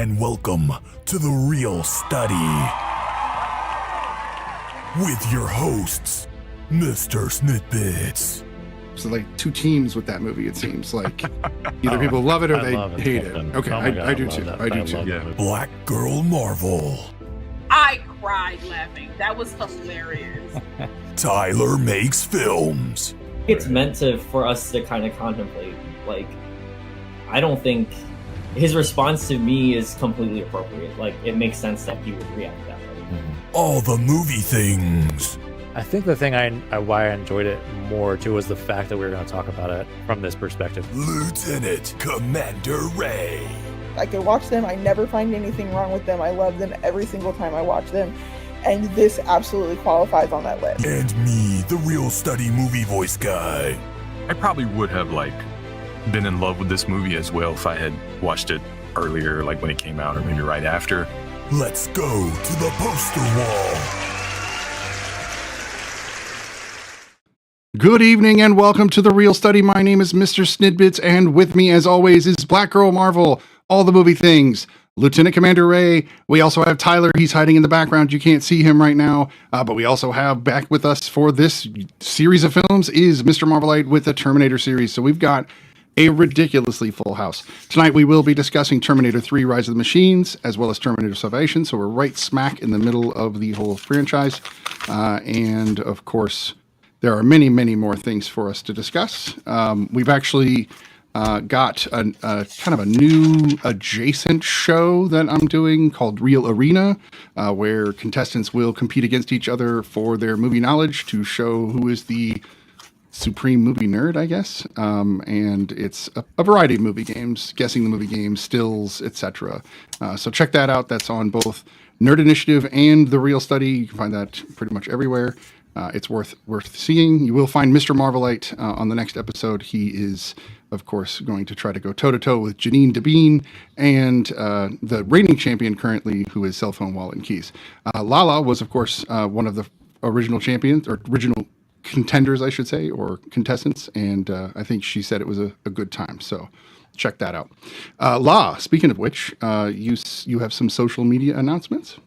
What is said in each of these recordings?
and welcome to The Real Study with your hosts, MrSniDBitS. So like two teams with that movie, it seems like either people love it or they hate it. Okay, I do too. I do too. Yeah. BlackGirlMarvel. I cried laughing. That was hilarious. Tylermakesfilms. It's meant for us to kind of contemplate. Like, I don't think his response to me is completely appropriate. Like, it makes sense that he would react that way. Allthemoviethings. I think the thing why I enjoyed it more too was the fact that we were going to talk about it from this perspective. Lieutenant Commander Ray. I can watch them. I never find anything wrong with them. I love them every single time I watch them. And this absolutely qualifies on that list. And me, the Real Study movie voice guy. I probably would have been in love with this movie as well if I had watched it earlier, like when it came out or maybe right after. Let's go to the poster wall. Good evening and welcome to The Real Study. My name is MrSniDBitS, and with me as always is BlackGirlMarvel, all the movie things, Lieutenant Commander Ray. We also have Tyler. He's hiding in the background. You can't see him right now, but we also have back with us for this series of films is Mr. Marvelite with the Terminator series. So we've got a ridiculously full house. Tonight we will be discussing Terminator 3 Rise of the Machines, as well as Terminator Salvation. So we're right smack in the middle of the whole franchise. And of course, there are many, many more things for us to discuss. We've actually got a kind of a new adjacent show that I'm doing called Real Arena, where contestants will compete against each other for their movie knowledge to show who is the supreme movie nerd, I guess. And it's a variety of movie games, guessing the movie games, stills, etc. So check that out. That's on both Nerd Initiative and The Real Study. You can find that pretty much everywhere. It's worth seeing. You will find Mr. Marvelite on the next episode. He is, of course, going to try to go toe-to-toe with Janine Devine and the reigning champion currently, who is Cell Phone, Wallet, and Keys. Lala was, of course, one of the original champions, or original contenders, I should say, or contestants, and I think she said it was a good time, so check that out. La, speaking of which, you have some social media announcements?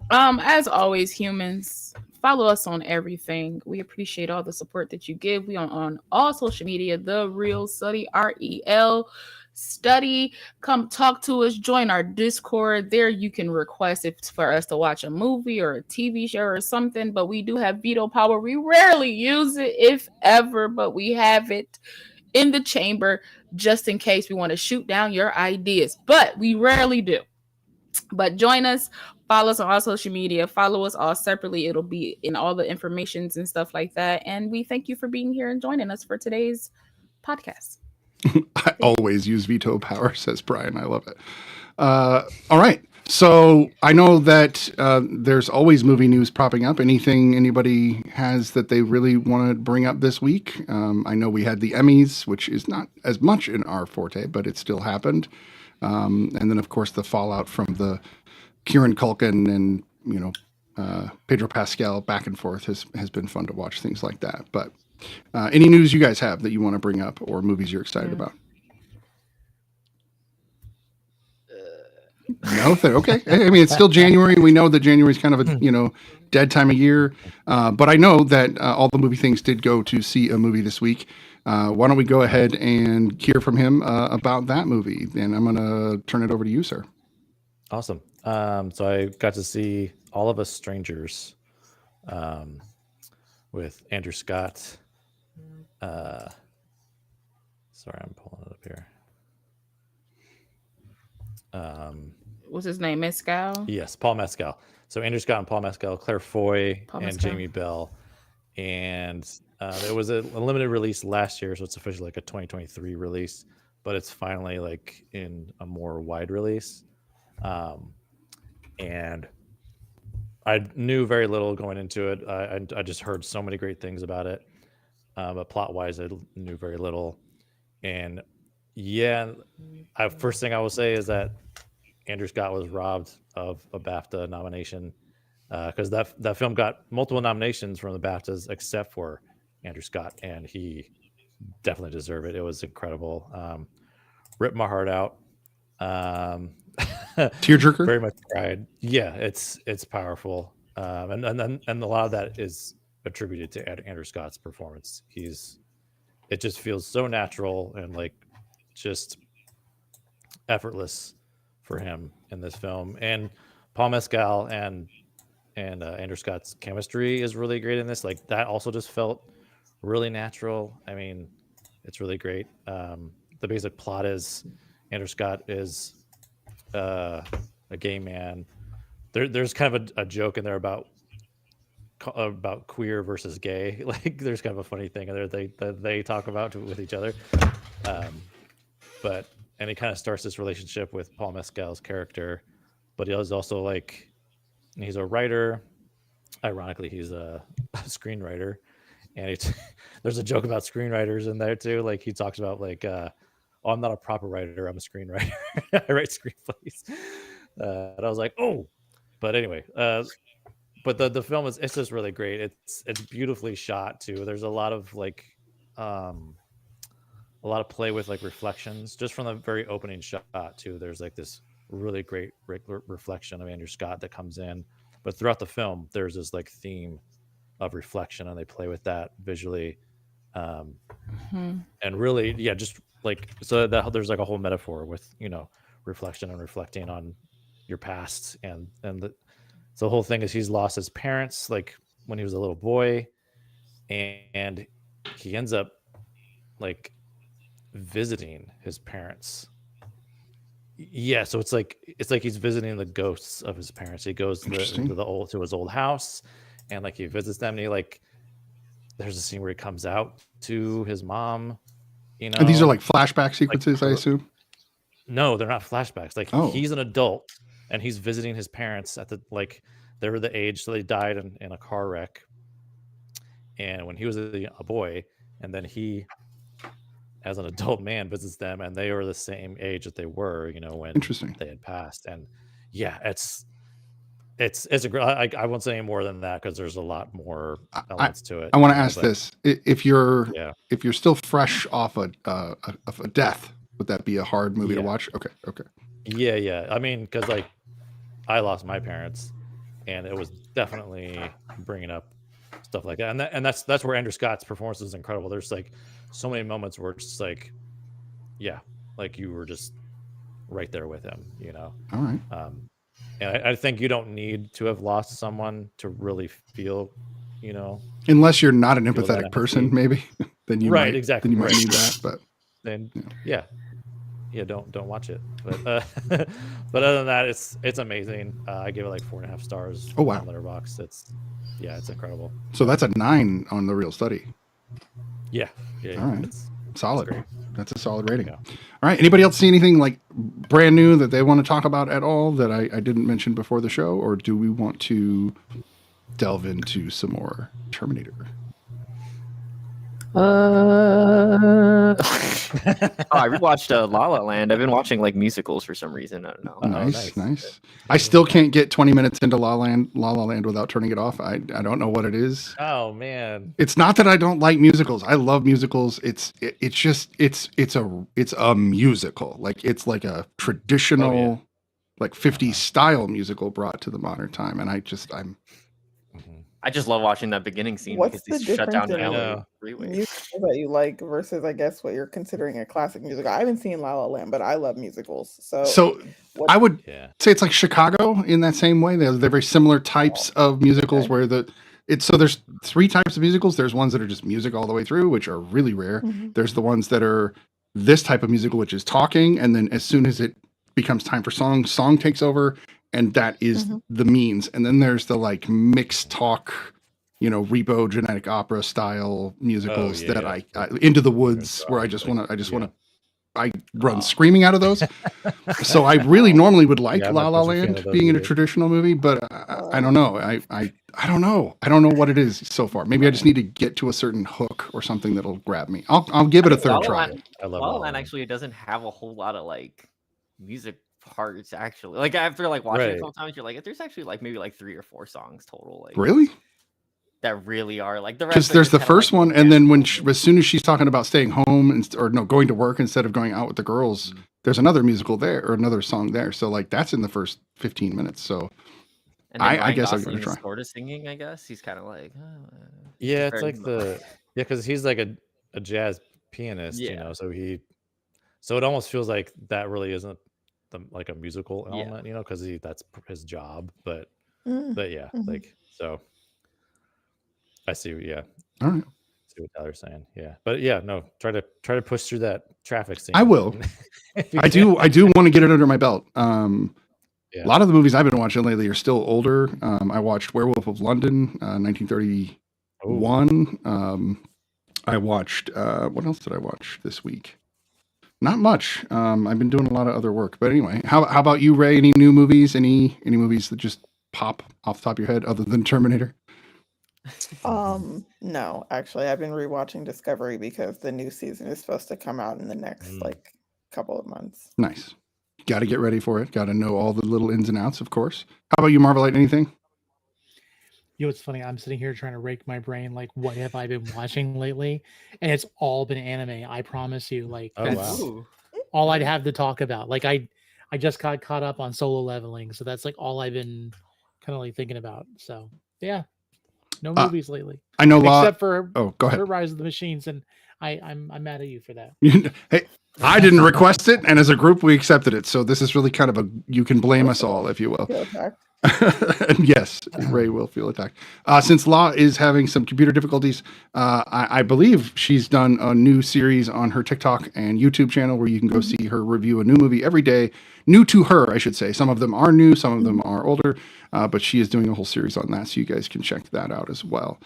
As always, humans, follow us on everything. We appreciate all the support that you give. We are on all social media, The Real Study, REL Study. Come talk to us, join our Discord. There you can request if it's for us to watch a movie or a TV show or something, but we do have veto power. We rarely use it, if ever, but we have it in the chamber just in case we want to shoot down your ideas, but we rarely do. But join us, follow us on all social media, follow us all separately. It'll be in all the informations and stuff like that. And we thank you for being here and joining us for today's podcast. I always use veto power, says Brian. I love it. All right. So I know that there's always movie news popping up. Anything anybody has that they really want to bring up this week? I know we had the Emmys, which is not as much in our forte, but it still happened. And then, of course, the fallout from the Kieran Culkin and, Pedro Pascal back and forth has been fun to watch, things like that. But any news you guys have that you want to bring up or movies you're excited about? Nothing. Okay. I mean, it's still January. We know that January is kind of a, dead time of year. But I know that all the movie things did go to see a movie this week. Why don't we go ahead and hear from him about that movie? And I'm going to turn it over to you, sir. Awesome. So I got to see All of Us Strangers with Andrew Scott. Sorry, I'm pulling it up here. What's his name? Mescal? Yes, Paul Mescal. So Andrew Scott and Paul Mescal, Claire Foy, Paul and Mescal. Jamie Bell. And it was a limited release last year, so it's officially like a 2023 release, but it's finally in a more wide release. And I knew very little going into it. I just heard so many great things about it. But plot-wise, I knew very little. And yeah, first thing I will say is that Andrew Scott was robbed of a BAFTA nomination because that film got multiple nominations from the BAFTAs except for Andrew Scott, and he definitely deserved it. It was incredible. ripped my heart out. Tearjerker. Very much cried. Yeah, it's powerful, and a lot of that is attributed to Andrew Scott's performance. It just feels so natural and like just effortless for him in this film. And Paul Mescal and Andrew Scott's chemistry is really great in this. Like that also just felt really natural. I mean, it's really great. The basic plot is Andrew Scott is a gay man. There's kind of a joke in there about queer versus gay. Like there's kind of a funny thing in there that they talk about with each other. And he kind of starts this relationship with Paul Mescal's character, but he is also like, he's a writer. Ironically, he's a screenwriter, and there's a joke about screenwriters in there too. Like he talks about like, oh, I'm not a proper writer. I'm a screenwriter. I write screenplays. And I was like, oh, but anyway, but the film it's just really great. It's beautifully shot too. There's a lot of like, a lot of play with like reflections just from the very opening shot too. There's like this really great reflection of Andrew Scott that comes in, but throughout the film there's this like theme of reflection, and they play with that visually, and really, yeah, just like so that there's like a whole metaphor with reflection and reflecting on your past, and so the whole thing is he's lost his parents like when he was a little boy, and he ends up like visiting his parents. Yeah, so it's like he's visiting the ghosts of his parents. He goes to his old house, and like he visits them, and he like there's a scene where he comes out to his mom. And these are like flashback sequences, like, I assume. No, they're not flashbacks. Like he's an adult and he's visiting his parents at the like they were the age, so they died in a car wreck. And when he was a boy, and then he, as an adult man, visits them, and they were the same age that they were, when they had passed. And yeah, it's I won't say any more than that because there's a lot more elements to it. I want to ask this: if you're still fresh off a death, would that be a hard movie to watch? Okay. Yeah. I mean, because like I lost my parents, and it was definitely bringing up stuff like that, and that's where Andrew Scott's performance is incredible. There's like so many moments where it's just like, yeah, like you were just right there with him, All right. And I think you don't need to have lost someone to really feel, unless you're not an empathetic person, maybe then you might need that. But then yeah, don't watch it. But but other than that, it's amazing. I give it like 4.5 stars. Oh wow, on Letterboxd. It's incredible. So that's a 9 on the Real Study. Yeah. All right, it's solid. Great. That's a solid rating. Yeah. All right. Anybody else see anything like brand new that they want to talk about at all that I didn't mention before the show, or do we want to delve into some more Terminator? I rewatched La La Land. I've been watching like musicals for some reason. I don't know. Nice. I still can't get 20 minutes into La La Land without turning it off. I don't know what it is. Oh man. It's not that I don't like musicals. I love musicals. It's a musical. Like it's like a traditional like 50s style musical brought to the modern time, and I just love watching that beginning scene. What's because the shut down difference in musicals that you like versus, I guess, what you're considering a classic musical? I haven't seen La La Land, but I love musicals. So I would say it's like Chicago in that same way. They're very similar types of musicals where there's 3 types of musicals. There's ones that are just music all the way through, which are really rare. Mm-hmm. There's the ones that are this type of musical, which is talking, and then as soon as it becomes time for song takes over. And that is the means. And then there's the like mixed talk, Repo genetic opera style musicals that I Into the Woods, where I run screaming out of those. So I really normally would like La La Land being in a traditional movie, but I don't know. I don't know. I don't know what it is so far. Maybe I just need to get to a certain hook or something that'll grab me. I'll give it a third try. La La Land actually doesn't have a whole lot of like music parts actually. Like after like watching it a couple times, you're like, there's actually like maybe like 3 or 4 songs total. Like really? that really are like the rest. Because are there's just the kinda, first like, one, and then when fanciful. as soon as she's talking about staying home or no, going to work instead of going out with the girls, there's another musical there or another song there. So like that's in the first 15 minutes. So And then I Ryan guess I'll give it a Gosling is try. sort of singing, I guess. He's kind of like, Yeah, it's very like because he's like a jazz pianist, yeah, so it almost feels like that really isn't like a musical yeah. element, because that's his job. But Mm. yeah, Mhm. like so I see. Yeah, All right. see what Tyler's saying. Yeah, but yeah, no, try to push through that traffic scene. I will. If you I can. do want to get it under my belt. Yeah. A lot of the movies I've been watching lately are still older. I watched Werewolf of London, 1931. I watched what else did I watch this week? Not much. I've been doing a lot of other work. But anyway, how about you, Ray? Any new movies? Any movies that just pop off the top of your head other than Terminator? No, actually, I've been rewatching Discovery because the new season is supposed to come out in the next like couple of months. Nice. Got to get ready for it. Got to know all the little ins and outs, of course. How about you, Marvelite? Anything? You know what's funny? I'm sitting here trying to rake my brain, like, what have I been watching lately? And it's all been anime. I promise you. Like, Oh, that's wow. all I'd have to talk about. Like, I just got caught up on Solo Leveling, so that's like all I've been kind of like thinking about. So yeah, no movies lately. I know a lot. Except for Oh, go ahead. Rise of the Machines, and I'm mad at you for that. Hey, I didn't request it, and as a group, we accepted it. So this is really kind of you can blame us all, if you will. Feel attacked. And yes, Ray will feel attacked. Since Law is having some computer difficulties, I believe she's done a new series on her TikTok and YouTube channel where you can go see her review a new movie every day. New to her, I should say. Some of them are new, some of them are older, but she is doing a whole series on that, so you guys can check that out as well.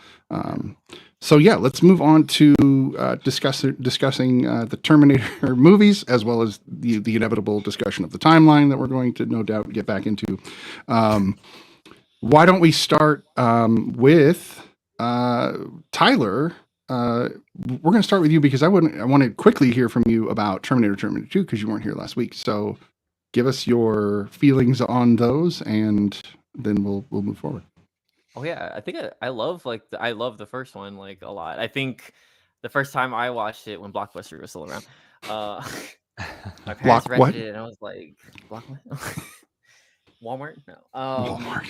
So yeah, let's move on to discussing the Terminator movies, as well as the inevitable discussion of the timeline that we're going to no doubt get back into. Why don't we start with Tyler? We're going to start with you because I want to quickly hear from you about Terminator 2 because you weren't here last week. So give us your feelings on those, and then we'll move forward. Oh yeah, I think I love I love the first one like a lot. I think the first time I watched it when Blockbuster was still around, my parents rented it and I was like, Walmart? No. Walmart.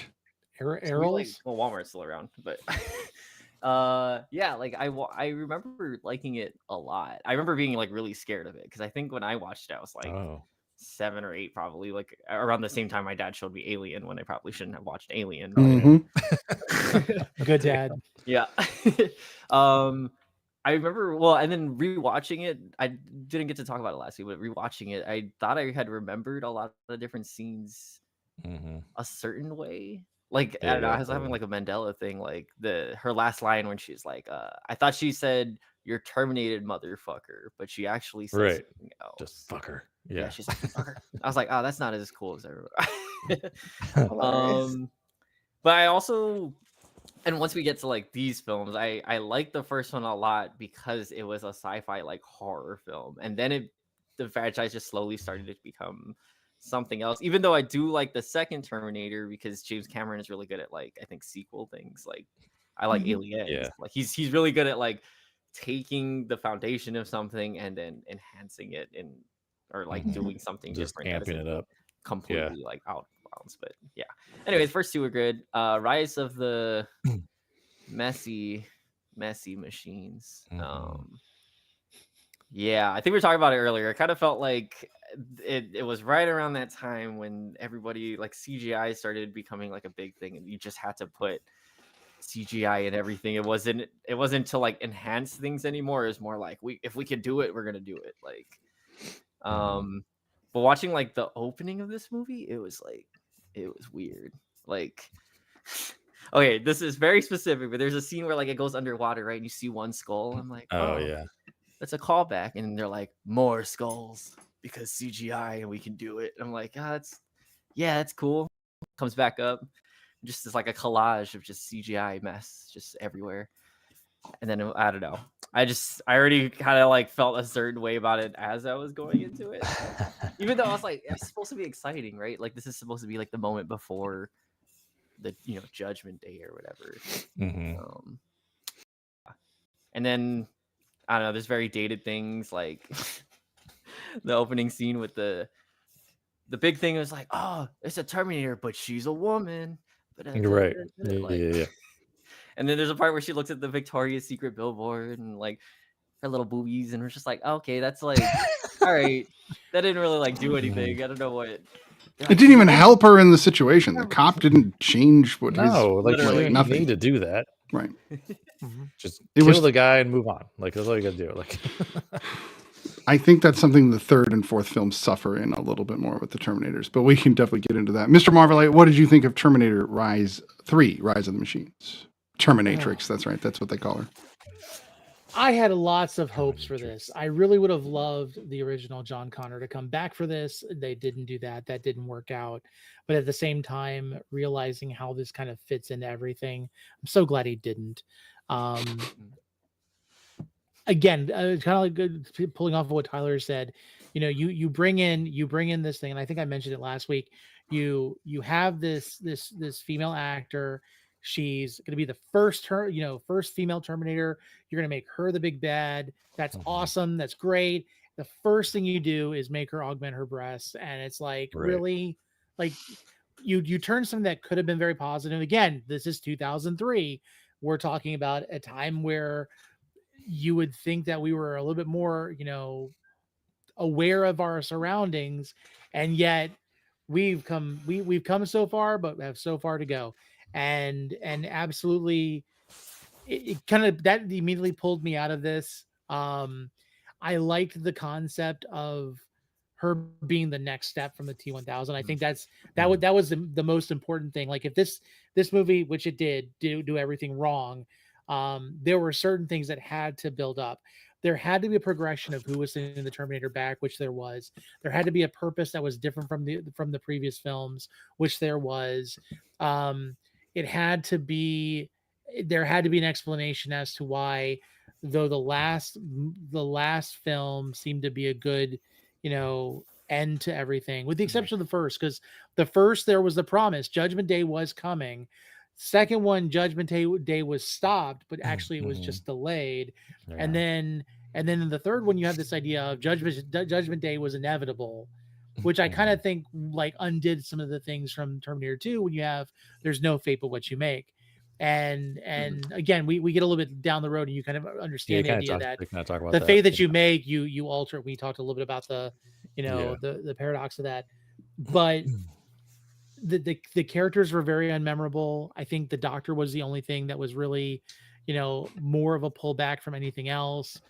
Errol's? Well, Walmart's still around, but yeah, like I remember liking it a lot. I remember being like really scared of it because I think when I watched it, I was like 7 or 8, probably like around the same time my dad showed me Alien when I probably shouldn't have watched Alien. Good dad. Yeah. I remember, and then rewatching it, I didn't get to talk about it last week, but rewatching it, I thought I had remembered a lot of different scenes a certain way. Like, I don't know, I was having like a Mandela thing, like her last line when she's like, I thought she said, "You're terminated, motherfucker," but she actually said something else. Just fucker. Yeah, she's like, fucker. I was like, oh, that's not as cool as everybody. But I also, and once we get to like these films, I like the first one a lot because it was a sci-fi like horror film, and then the franchise just slowly started to become something else. Even though I do like the second Terminator because James Cameron is really good at like I think sequel things. Like I like Aliens. Yeah. Like he's really good at like taking the foundation of something and then enhancing it or like doing something just different, amping it up completely like out of bounds. But yeah, anyways, first two were good. Rise of the messy machines. Yeah, I think we were talking about it earlier. It kind of felt like it was right around that time when everybody like CGI started becoming like a big thing, and you just had to put CGI in everything. It wasn't to like enhance things anymore. It was more like if we could do it, we're gonna do it. Like, but watching like the opening of this movie, it was weird. Like, okay, this is very specific, but there's a scene where like it goes underwater, right? And you see one skull. I'm like, oh yeah, that's a callback. And they're like, more skulls because CGI and we can do it. And I'm like, that's cool. Comes back up. Just as like a collage of just CGI mess just everywhere. And then I don't know. I already kind of like felt a certain way about it as I was going into it. Even though I was like, it's supposed to be exciting, right? Like this is supposed to be like the moment before the Judgment Day or whatever. Mhm. And then I don't know, there's very dated things like the opening scene with the big thing was like, oh, it's a Terminator, but she's a woman. You're right. Like, Yeah. and then there's a part where she looks at the Victoria's Secret billboard and like her little boobies, and we're just like, okay, that's like, all right, that didn't really like do anything. I don't know what. It didn't even help her in the situation. The cop didn't change what No, like literally you nothing. need to do that. Right. Just It kill was- the guy and move on. Like that's all you gotta do. Like I think that's something the third and fourth films suffer in a little bit more with the Terminators, but we can definitely get into that. Mr. Marvelite, what did you think of Terminator Rise of the Machines? Terminatrix, that's right. That's what they call her. I had lots of hopes for this. I really would have loved the original John Connor to come back for this. They didn't do that. That didn't work out. But at the same time, realizing how this kind of fits into everything, I'm so glad he didn't. Again, kind of like good, pulling off of what Tyler said. You bring in this thing, and I think I mentioned it last week. You have this female actor. She's going to be the first female Terminator. You're going to make her the big bad. That's awesome. That's great. The first thing you do is make her augment her breasts, and it's like really, like you turn something that could have been very positive. Again, this is 2003. We're talking about a time where you would think that we were a little bit more, aware of our surroundings, and yet we've come so far, but have so far to go. And absolutely, it kind of that immediately pulled me out of this. I liked the concept of her being the next step from the T-1000. I think that was the most important thing. Like if this movie, which it did do everything wrong, there were certain things that had to build up. There had to be a progression of who was sending the Terminator back, which there was. There had to be a purpose that was different from the previous films, which there was. There had to be an explanation as to why, though the last film seemed to be a good, end to everything, with the exception of the first, because the first, there was the promise Judgment Day was coming. Second one, Judgment Day was stopped, but actually it was just delayed. Yeah. And then in the third one, you have this idea of Judgment Day was inevitable, which I kind of think like undid some of the things from Terminator 2 when you have there's no fate but what you make. And again, we get a little bit down the road and you kind of understand the idea that the fate that you make, you alter. We talked a little bit about the paradox of that, but the characters were very unmemorable. I think the Doctor was the only thing that was really, more of a pullback from anything else.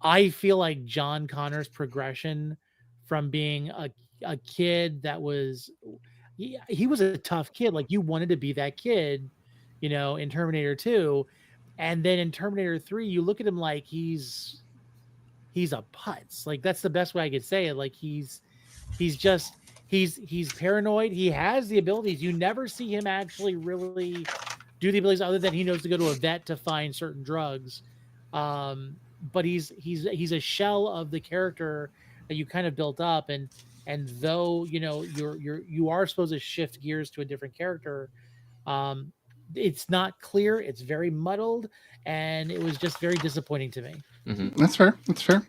I feel like John Connor's progression from being a kid that was, he was a tough kid. Like you wanted to be that kid, in Terminator 2. And then in Terminator 3, you look at him like he's a putz. Like that's the best way I could say it. Like he's paranoid. He has the abilities. You never see him actually really do the abilities other than he knows to go to a vet to find certain drugs. But he's a shell of the character that you kind of built up. And though, you are supposed to shift gears to a different character, it's not clear. It's very muddled, and it was just very disappointing to me. Mm-hmm. That's fair.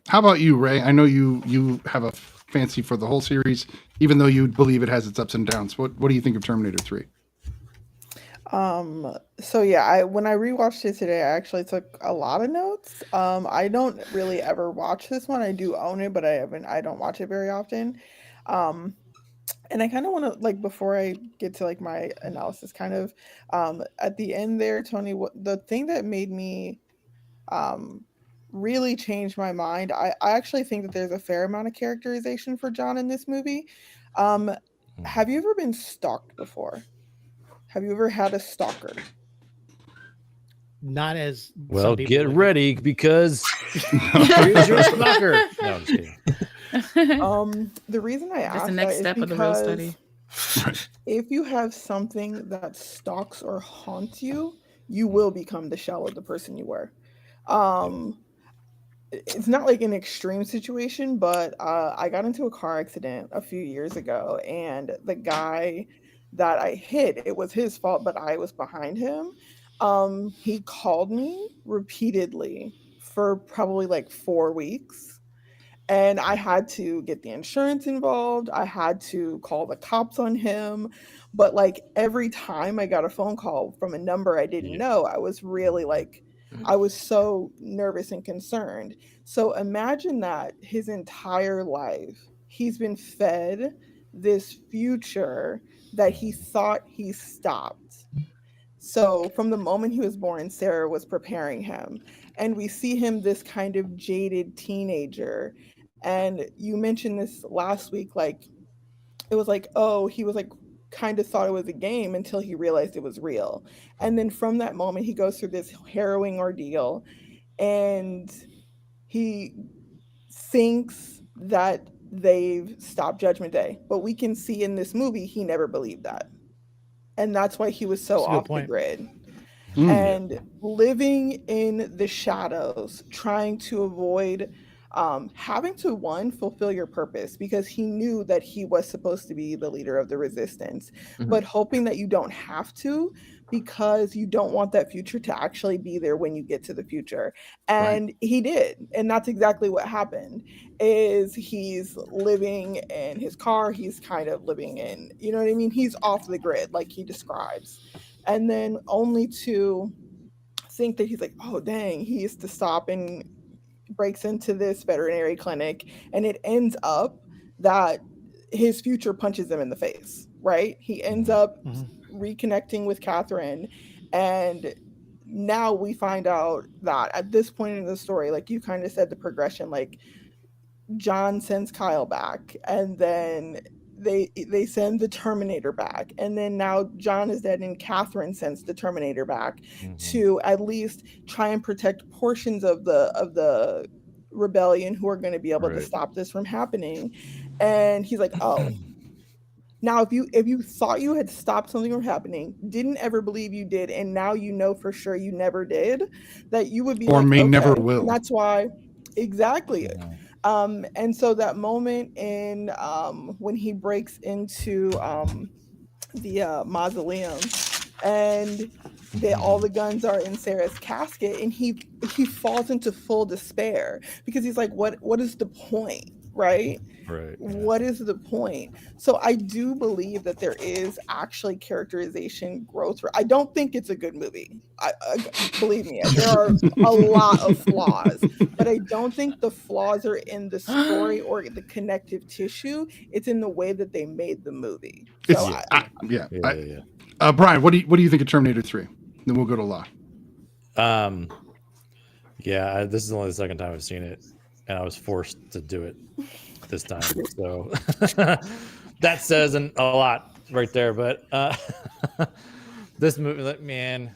How about you, Ray? I know you have a fancy for the whole series, even though you believe it has its ups and downs. What do you think of Terminator 3? So yeah, when I rewatched it today, I actually took a lot of notes. I don't really ever watch this one. I do own it, but I don't watch it very often. And I kind of want to, like, before I get to like my analysis, kind of at the end there, Tony, the thing that made me really change my mind, I actually think that there's a fair amount of characterization for John in this movie. Have you ever been stalked before? Have you ever had a stalker? Not as well. Get ready because here's your stalker. No, I'm just kidding. The reason I asked the next step of the real study. If you have something that stalks or haunts you, you will become the shell of the person you were. It's not like an extreme situation, but I got into a car accident a few years ago, and the guy that I hit. It was his fault, but I was behind him. He called me repeatedly for probably like 4 weeks, and I had to get the insurance involved. I had to call the cops on him. But like every time I got a phone call from a number I didn't know, I was really like, I was so nervous and concerned. So imagine that his entire life, he's been fed this future that he thought he stopped. So from the moment he was born, Sarah was preparing him. And we see him this kind of jaded teenager. And you mentioned this last week, like it was like, oh, he was like kind of thought it was a game until he realized it was real. And then from that moment, he goes through this harrowing ordeal, and he thinks that they've stopped Judgment Day. But we can see in this movie, he never believed that. And that's why he was so That's a good off the point. grid. And living in the shadows, trying to avoid having to, one, fulfill your purpose, because he knew that he was supposed to be the leader of the resistance, but hoping that you don't have to, because you don't want that future to actually be there when you get to the future. And he did. And that's exactly what happened. Is he's living in his car, he's kind of living in, you know what I mean? He's off the grid, like he describes. And then only to think that he's like, oh dang, he used to stop, and breaks into this veterinary clinic, and it ends up that his future punches him in the face, right? He ends up reconnecting with Catherine, and now we find out that at this point in the story, like you kind of said, the progression, like John sends Kyle back, and then they send the Terminator back, and then now John is dead and Catherine sends the Terminator back to at least try and protect portions of the rebellion who are going to be able to stop this from happening. And he's like, oh, now if you thought you had stopped something from happening, didn't ever believe you did, and now you know for sure you never did, that you would be Or like, may okay. never will. And that's why, exactly. And so that moment in when he breaks into the mausoleum, and all the guns are in Sarah's casket, and he falls into full despair, because he's like, what is the point, right? What is the point? So I do believe that there is actually characterization growth. I don't think it's a good movie. I believe me, there are a lot of flaws, but I don't think the flaws are in the story or the connective tissue. It's in the way that they made the movie. So Brian, what do you think of Terminator 3? Then we'll go to Law. This is only the second time I've seen it, and I was forced to do it this time. So that says a lot right there. But this movie, like, man,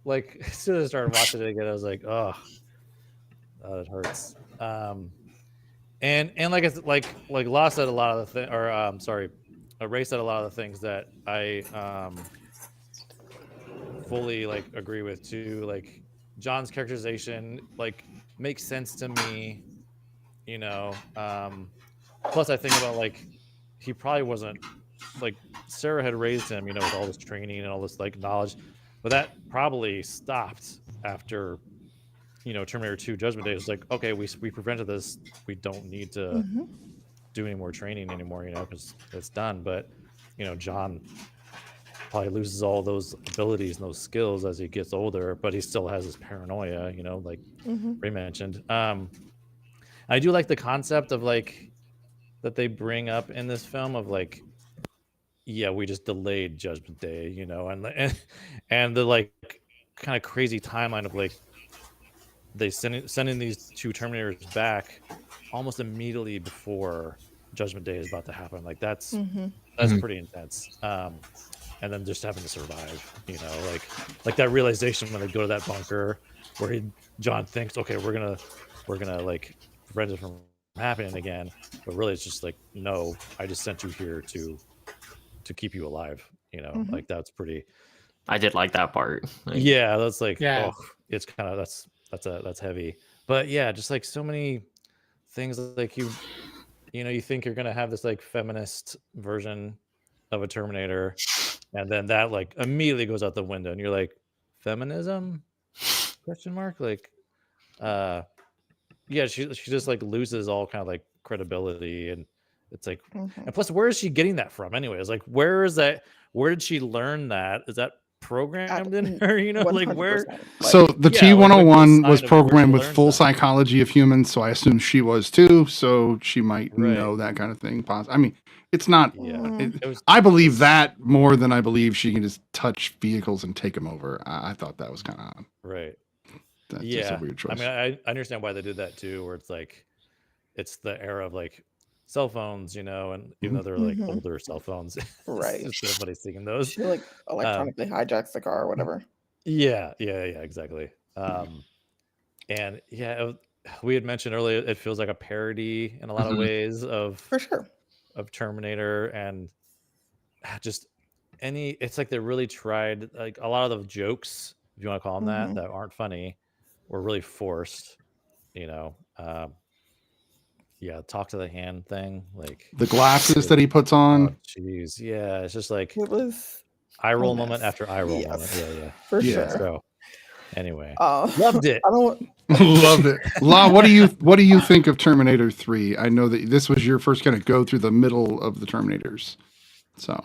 like as soon as I started watching it again, I was like, oh, it hurts. And like it's like Law said a lot of the things, or Ray said a lot of the things that I fully like agree with too. Like John's characterization like makes sense to me, you know. Plus I think about like he probably wasn't, like Sarah had raised him, you know, with all this training and all this like knowledge, but that probably stopped after, you know, Terminator 2 Judgment Day. It's like, okay, we prevented this, we don't need to do any more training anymore, you know, because it's done. But you know, John probably loses all those abilities and those skills as he gets older, but he still has his paranoia, you know, like Ray mentioned. I do like the concept of like that they bring up in this film of like, yeah, we just delayed Judgment Day, you know, and the like kind of crazy timeline of like they sending these two Terminators back almost immediately before Judgment Day is about to happen. Like that's pretty intense. And then just having to survive, you know, like that realization when they go to that bunker where John thinks, okay, we're gonna like prevent it from happening again, but really it's just like, no, I just sent you here to keep you alive, you know. Like that's pretty. I did like that part. Like, yeah, that's like, oh, it's kind of that's heavy, but yeah, just like so many things like you know, you think you're gonna have this like feminist version of a Terminator, And then that like immediately goes out the window, and you're like, feminism? Question mark? Like, yeah, she just like loses all kind of like credibility, and it's like, and plus, where is she getting that from? Anyways, like, where is that? Where did she learn that? Is that programmed in her? You know, like where? So the Yeah, like, T101 was sign of programmed where with she full learns that. psychology of humans, so I assume she was too. So she might Right. know that kind of thing. I mean, it's not. Yeah, it was. I believe that more than I believe she can just touch vehicles and take them over. I thought that was kind of odd. Right. That's Yeah. just a weird choice. I mean, I understand why they did that too, where it's like, it's the era of like cell phones, you know, and even though they're like older cell phones, Right. it's just funny seeing those. She like electronically hijacks the car or whatever. Yeah, exactly. And yeah, we had mentioned earlier, it feels like a parody in a lot of ways of For sure. of Terminator, and just it's like they really tried, like a lot of the jokes, if you want to call them that aren't funny, were really forced, you know. Yeah, talk to the hand thing, like the glasses that he puts on. Jeez, yeah, it's just like It was eye roll moment after eye roll moment. Yeah. For sure. So anyway, loved it. I don't Loved it. La, what do you think of Terminator 3? I know that this was your first kind of go through the middle of the Terminators. So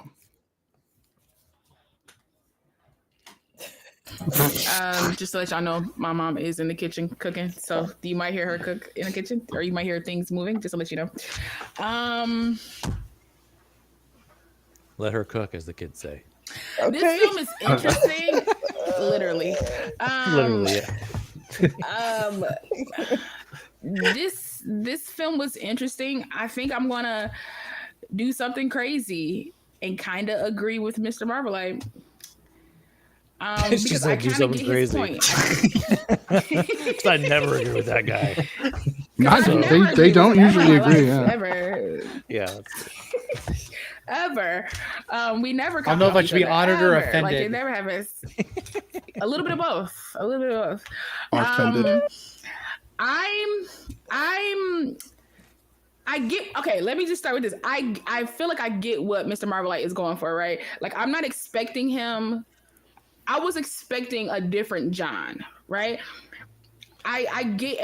just to let y'all know, my mom is in the kitchen cooking, so you might hear her cook in the kitchen, or you might hear things moving, just to let you know. Let her cook, as the kids say. Okay. This film is interesting. Literally. Literally, yeah. This film was interesting. I think I'm gonna do something crazy and kind of agree with Mr. Marvel. Because I kind of get his point. Because I never agree with that guy. They don't usually agree. Ever. Yeah. Ever. We never. I don't know if I should be honored or offended. Like they never have us. A little bit of both. Offended. I get. Okay, let me just start with this. I feel like I get what Mr. Marvelite is going for, right? Like I'm not expecting him. I was expecting a different John, right? I get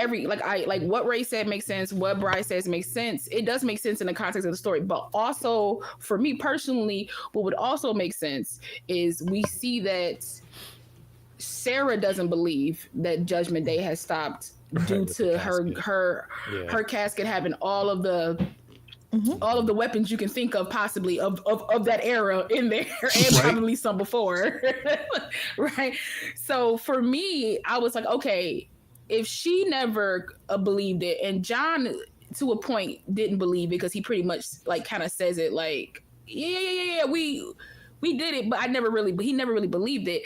what Ray said makes sense. What Bryce says makes sense. It does make sense in the context of the story, but also for me personally, what would also make sense is we see that Sarah doesn't believe that Judgment Day has stopped due to her casket having all of the weapons you can think of, possibly of that era in there, and probably some before, right? So for me, I was like, okay, if she never believed it, and John to a point didn't believe it, because he pretty much like kind of says it like, yeah, we did it, but he never really believed it.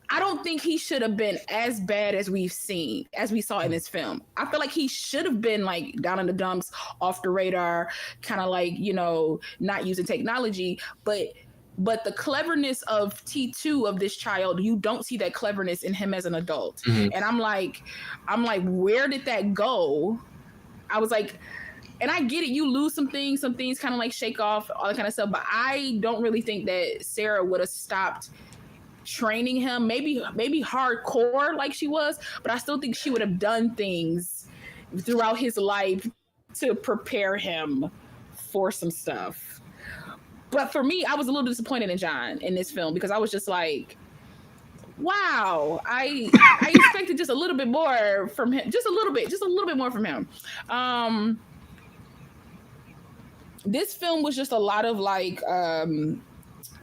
I don't think he should have been as bad as we saw in this film. I feel like he should have been like down in the dumps, off the radar, kind of like, you know, not using technology. But the cleverness of T2 of this child, you don't see that cleverness in him as an adult. And I'm like, where did that go? I was like, and I get it, you lose some things kind of like shake off, all that kind of stuff. But I don't really think that Sarah would have stopped training him, maybe hardcore like she was, but I still think she would have done things throughout his life to prepare him for some stuff. But for me, I was a little disappointed in John in this film, because I was just like, wow, I expected just a little bit more from him, just a little bit more from him. This film was just a lot of like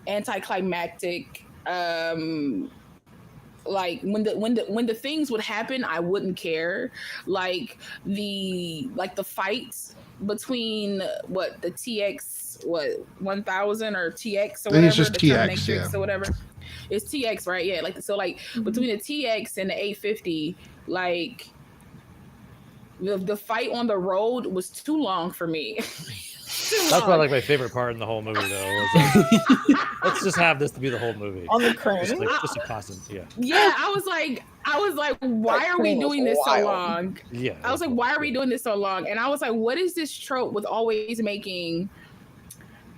anticlimactic. Like when the things would happen, I wouldn't care. Like the fights between the TX 1000 or TX or whatever. It's just the TX, yeah. or whatever. It's TX, right? Yeah. Like so, like between the TX and the 850, like the fight on the road was too long for me. That's probably like my favorite part in the whole movie, though. Was like, let's just have this to be the whole movie. On the crane. Just a constant, yeah. Yeah, I was like, why are we doing this so long? Yeah. I was like, why are we doing this so long? And I was like, what is this trope with always making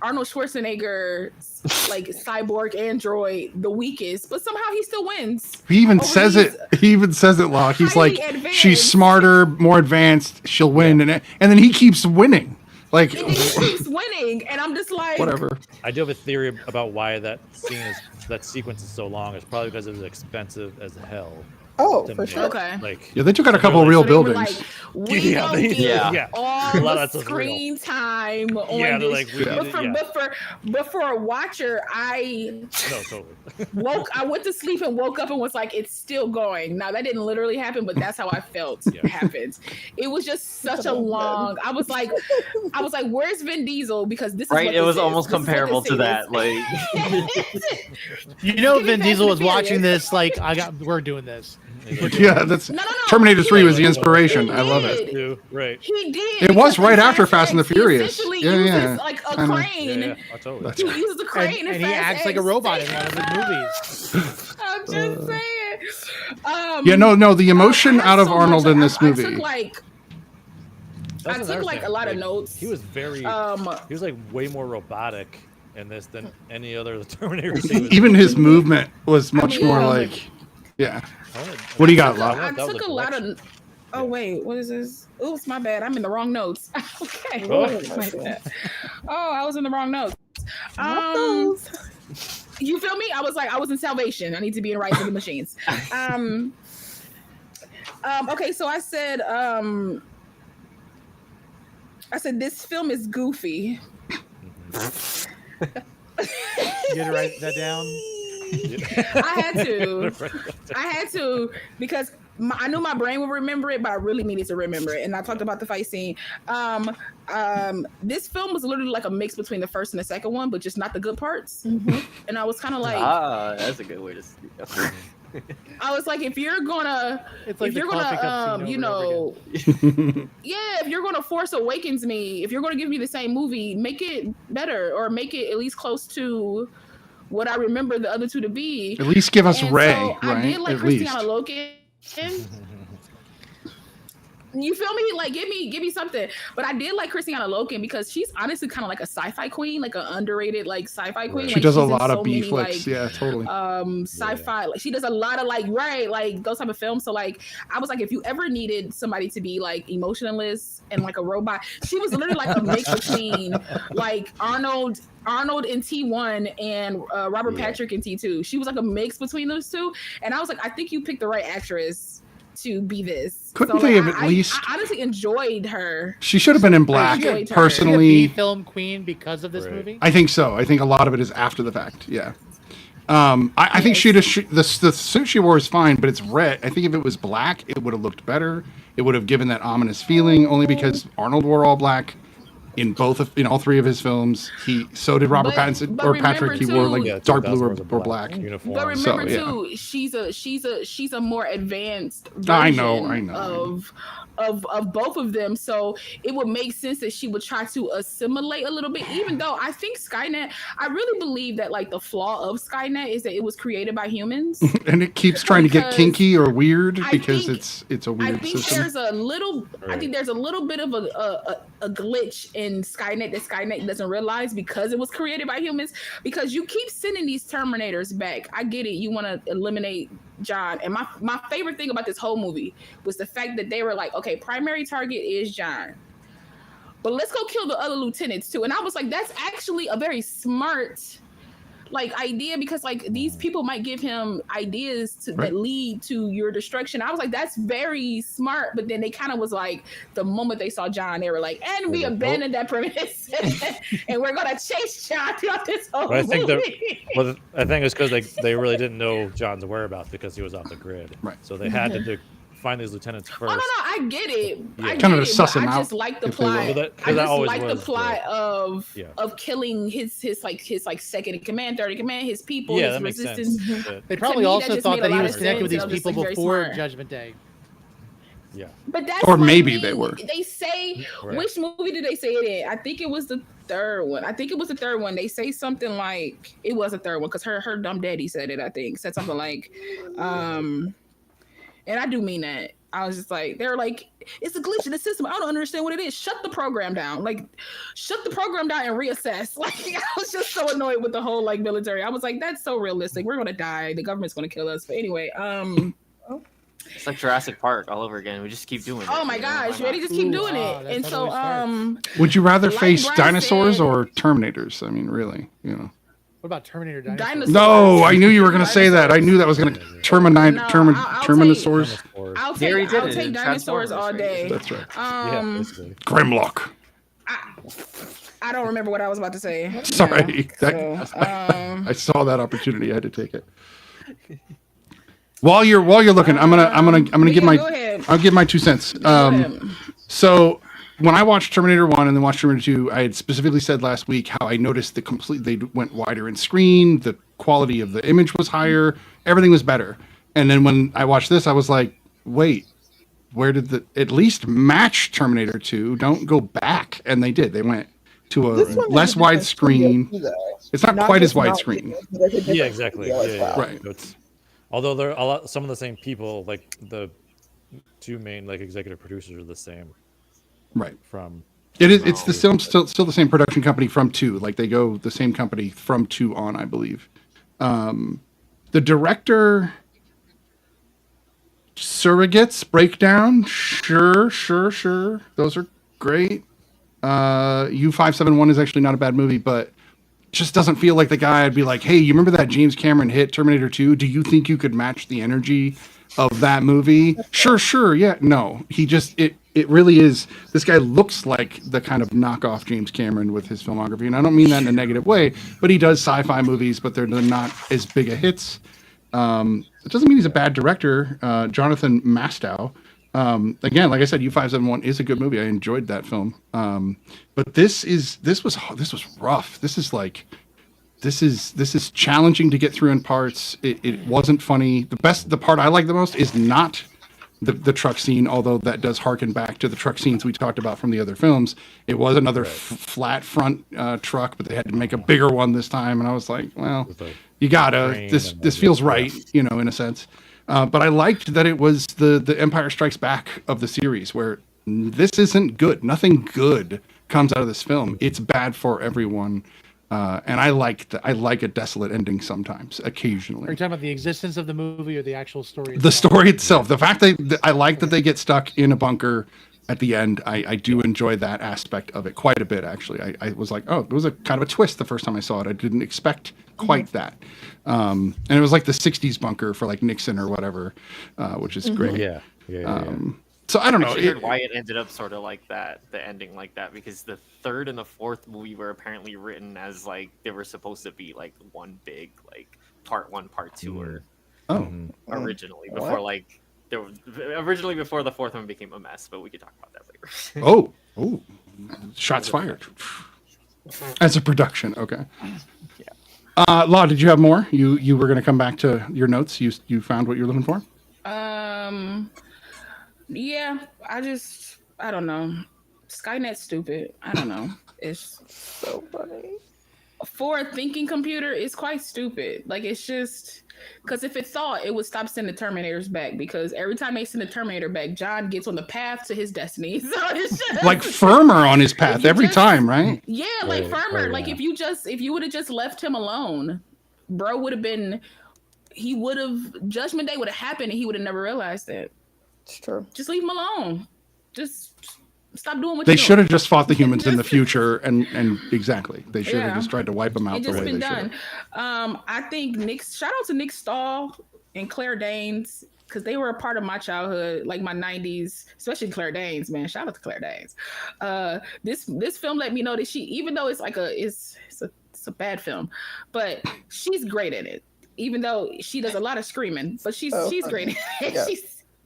Arnold Schwarzenegger's like cyborg android the weakest, but somehow he still wins. He even over says these it. He even says it, Locke. He's like, highly advanced- she's smarter, more advanced. She'll win, and then he keeps winning. Like, And he keeps winning, and I'm just like, whatever. I do have a theory about why that sequence is so long. It's probably because it was expensive as hell. Oh, to for make. sure. Okay. Like, Yeah, they took out a so couple they're real So they were buildings. like, we Yeah, don't get yeah. all A lot the of that's real. screen time on Yeah, they're this. like, we Yeah. did it, But for a watcher, I No, totally. I went to sleep and woke up and was like, it's still going. Now that didn't literally happen, but that's how I felt Yeah. happened. It was just such a long. I was like, where's Vin Diesel? Because this is Right, what it this was is. almost This is what comparable this to is. that. Like, You know, Give me Vin Fast Diesel and was watching Furious. this like, we're doing this. Yeah, that's No. Terminator 3 was the He inspiration. did. I love it. Too, right. He did. It was because right in after Fast and the X, he Furious. essentially Yeah, uses yeah. like a I know. crane. Yeah, oh, totally. That's He uses a crane And he acts like a robot in one of his movies. I'm just saying. Yeah, no, the emotion I had out of so Arnold much- in this I movie. took like That's I another took like thing. a lot of notes. He was very. He was like way more robotic in this than any other of the Terminators. Even his movement was much mean, more yeah. like, yeah. What do you got, Locke? I That was took a a lot of. collection. Oh wait, what is this? Oops, my bad. I'm in the wrong notes. Okay. Oh. My bad. Oh, I was in the wrong notes. You feel me? I was in Salvation. I need to be in Rise of the Machines. Okay, so I said this film is goofy. You had to write that down. I had to because I knew my brain would remember it, but I really needed to remember it. And I talked about the fight scene. This film was literally like a mix between the first and the second one, but just not the good parts. And I was kind of like, that's a good way to see it. I was like, if you're gonna, It's like if the you're coffee cup gonna, scene you over and over know, yeah, if you're gonna Force Awakens me, if you're gonna give me the same movie, make it better or make it at least close to what I remember the other two to be. At least give us And Ray, so right? I did like At least. Christiana Loken. You feel me? Like, give me something. But I did like Christiana Loken because she's honestly kind of like a sci-fi queen, like an underrated like sci-fi queen. Right. She Like, does a she's in lot so of B many, flicks. like, Yeah, totally. sci-fi. Like, she does a lot of like those type of films. So like, I was like, if you ever needed somebody to be like emotionless and like a robot, she was literally like a mix between like Arnold in T1 and Robert Patrick in T2. She was like a mix between those two, and I was like, I think you picked the right actress to be this. Couldn't So, they like, have at least? I honestly enjoyed her. She should have been in black. enjoyed her. Is she a Personally, B-film queen because of this Right. movie? I think so. I think a lot of it is after the fact. Yeah. I think the suit she wore is fine, but it's red. I think if it was black, it would have looked better. It would have given that ominous feeling. Only because Arnold wore all black in all three of his films. So did Robert But- Pattinson but or remember Patrick. He wore too- like Yeah, dark that's blue where or the black. uniform. But remember So, yeah. too, she's a more advanced I version know. of both of them. So it would make sense that she would try to assimilate a little bit, even though I think Skynet, I really believe that like the flaw of Skynet is that it was created by humans. And it keeps trying to get Because kinky or weird I because think- it's a I weird think system. there's a little bit of a glitch in Skynet that Skynet doesn't realize because it was created by humans. Because you keep sending these Terminators back. I get it. You want to eliminate John. And my favorite thing about this whole movie was the fact that they were like, okay, primary target is John, but let's go kill the other lieutenants too. And I was like, that's actually a very smart like idea, because like these people might give him ideas that lead to your destruction. I was like, that's very smart. But then they kind of was like, the moment they saw John, they were like, and we abandoned that premise and we're gonna chase John throughout this whole But I think movie. I think it's because they really didn't know John's whereabouts because he was off the grid. Right. So they had to find these lieutenants first. Oh no, I get it. Yeah. I get Kind of to it, suss but him I just out like the if they were. plot. Well, that I just always like the was plot Yeah. of killing his second in command, third in command, his people, Yeah, his that makes resistance. sense. But- They probably me, that also just thought made a that he lot was of connected with sense. these That was people just, like, very before smart. Judgment Day. yeah. But that's Or what maybe they were. They say Right. which movie did they say it in? I think it was the third one. They say something like it was a third one because her dumb daddy said it. I think said something like, and I do mean that. I was just like, they're like, it's a glitch in the system. I don't understand what it is. Shut the program down. Like, shut the program down and reassess. Like, I was just so annoyed with the whole like military. I was like, that's so realistic. We're gonna die. The government's gonna kill us. But anyway, It's like Jurassic Park all over again. We just keep doing it. oh my gosh, they just keep doing it. that's And how it so, always Would you rather Like face Brian dinosaurs said- or Terminators? I mean, really, What about Terminator Dinosaurs? Dinosaurs. No, I knew you were going to say that. I knew that was going to No, Terminosaurs. I'll They already take did I'll it take in dinosaurs all Transformers, day. That's right. Yeah, basically. Grimlock. I don't remember what I was about to say. Sorry. Yeah, I saw that opportunity. I had to take it. While you're looking, I'm gonna give go ahead. I'll give my 2 cents. Go ahead. So when I watched Terminator 1 and then watched Terminator 2, I had specifically said last week how I noticed they went wider in screen, the quality of the image was higher, everything was better. And then when I watched this, I was like, wait, where did at least match Terminator 2? Don't go back. And they did. They went to a less widescreen. It's not quite as widescreen. Yeah, exactly. Yeah. Right. Although there are some of the same people, like the two main like executive producers are the same. Right. From it's the still the same production company from 2. Like they go the same company from 2 on, I believe. The director surrogates breakdown. Sure. Those are great. U571 is actually not a bad movie, but just doesn't feel like the guy I'd be like, hey, you remember that James Cameron hit Terminator 2? Do you think you could match the energy of that movie? Sure. Yeah. No, it really is. This guy looks like the kind of knockoff James Cameron with his filmography. And I don't mean that in a negative way, but he does sci-fi movies, but they're not as big a hits. It doesn't mean he's a bad director. Jonathan Mastow. Again, like I said, U571 is a good movie. I enjoyed that film. But this was rough. This is challenging to get through in parts. It wasn't funny. The part I like the most is not the truck scene, although that does harken back to the truck scenes we talked about from the other films. It was another flat front truck, but they had to make a bigger one this time. And I was like, well, you gotta, this feels right, in a sense. But I liked that it was the Empire Strikes Back of the series, where this isn't good. Nothing good comes out of this film. It's bad for everyone. And I like a desolate ending sometimes, occasionally. Are you talking about the existence of the movie or the actual story? The story itself. The fact that I like that they get stuck in a bunker at the end. I do enjoy that aspect of it quite a bit, actually. I was like, oh, it was a kind of a twist the first time I saw it. I didn't expect quite that. And it was like the 60s bunker for like Nixon or whatever, which is great. Yeah. So I don't know. I heard why it ended up sort of like that, the ending like that, because the third and the fourth movie were apparently written as like they were supposed to be like one big like part 1, part 2, or originally before like originally before the fourth one became a mess. But we could talk about that later. Oh, shots fired. As a production, okay. Yeah. Law, did you have more? You were going to come back to your notes. You found what you're looking for? Yeah, I don't know. Skynet's stupid. I don't know. It's So funny. for a thinking computer, it's quite stupid. Like, it's just because if it thought, it would stop sending Terminators back, because every time they send a Terminator back, John gets on the path to his destiny. So it's just Like firmer on his path every time, right? yeah, like firmer. Like if you would have just left him alone, bro would have been. Judgment Day would have happened, and he would have never realized that. It's true. Just leave him alone. Just stop doing what They you're should have doing. just fought the humans in the future, and exactly. They should have Yeah. just tried to wipe them out It the just way been they should done. have. I think shout out to Nick Stahl and Claire Danes, because they were a part of my childhood, like my 90s, especially Claire Danes, man. Shout out to Claire Danes. This film let me know that even though it's like it's a bad film, but she's great in it. Even though she does a lot of screaming, but she's great in it. Yeah.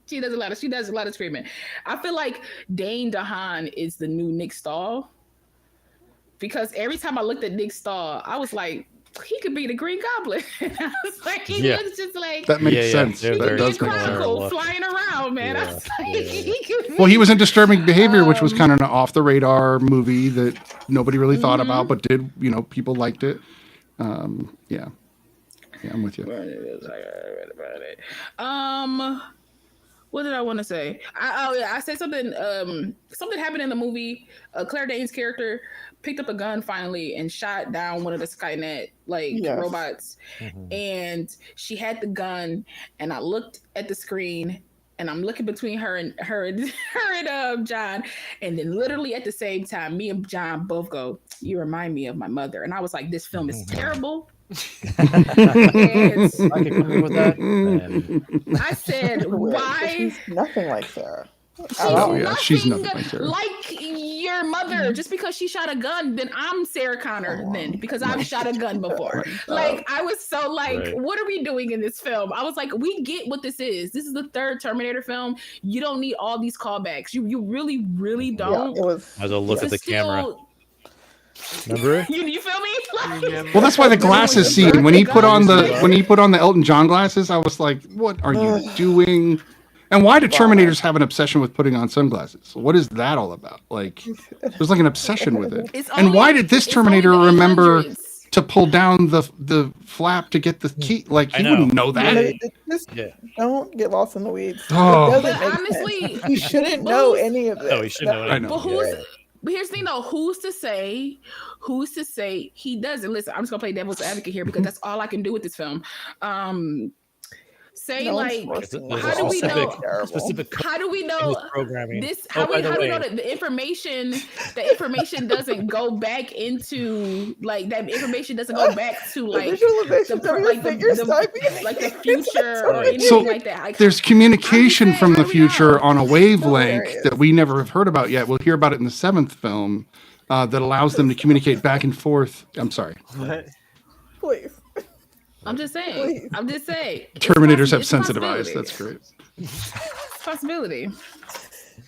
She does a lot of screaming. I feel like Dane DeHaan is the new Nick Stahl, because every time I looked at Nick Stahl, I was like, he could be the Green Goblin. I was like, he was just like, That makes sense. Yeah, he That could be a does make sense. Chronicle flying around, man. I was like, he could be. Well, he was in Disturbing Behavior, which was kind of an off the radar movie that nobody really thought about, but people liked it. Yeah, I'm with you. What did I want to say? I said something. Something happened in the movie. Claire Danes' character picked up a gun finally and shot down one of the Skynet robots. And she had the gun, and I looked at the screen, and I'm looking between her and John, and then literally at the same time, me and John both go, "You remind me of my mother," and I was like, "This film is terrible." I can agree with that. I said, "Why?" She's nothing like Sarah. She's nothing like Sarah. Like your mother. Just because she shot a gun, then I'm Sarah Connor. Then because I've shot a gun before. Like I was so like, what are we doing in this film? I was like, we get what this is. This is the third Terminator film. You don't need all these callbacks. You really, really don't. Yeah, it was. As I look at the camera. Remember? You feel me? Well, that's why the glasses scene when he put on the Elton John glasses, I was like, "What are you doing?" And why do Terminators have an obsession with putting on sunglasses? What is that all about? Like, there's like an obsession with it. And why did this Terminator remember to pull down the flap to get the key? Like, he wouldn't know that. Don't get lost in the weeds. Oh. It doesn't make sense. He shouldn't know any of this. No, he shouldn't know. I know. But here's the thing, though. Who's to say he doesn't? Listen, I'm just gonna play devil's advocate here because that's all I can do with this film. How do we know? How do we know this? How do we know that the information doesn't go back into like that information doesn't go back to like the future or anything like that? Like, there's communication from the future on a wavelength that we never have heard about yet. We'll hear about it in the 7th film that allows them to communicate back and forth. I'm sorry. What? Please. I'm just saying. Terminators have sensitive eyes. That's great. Possibility.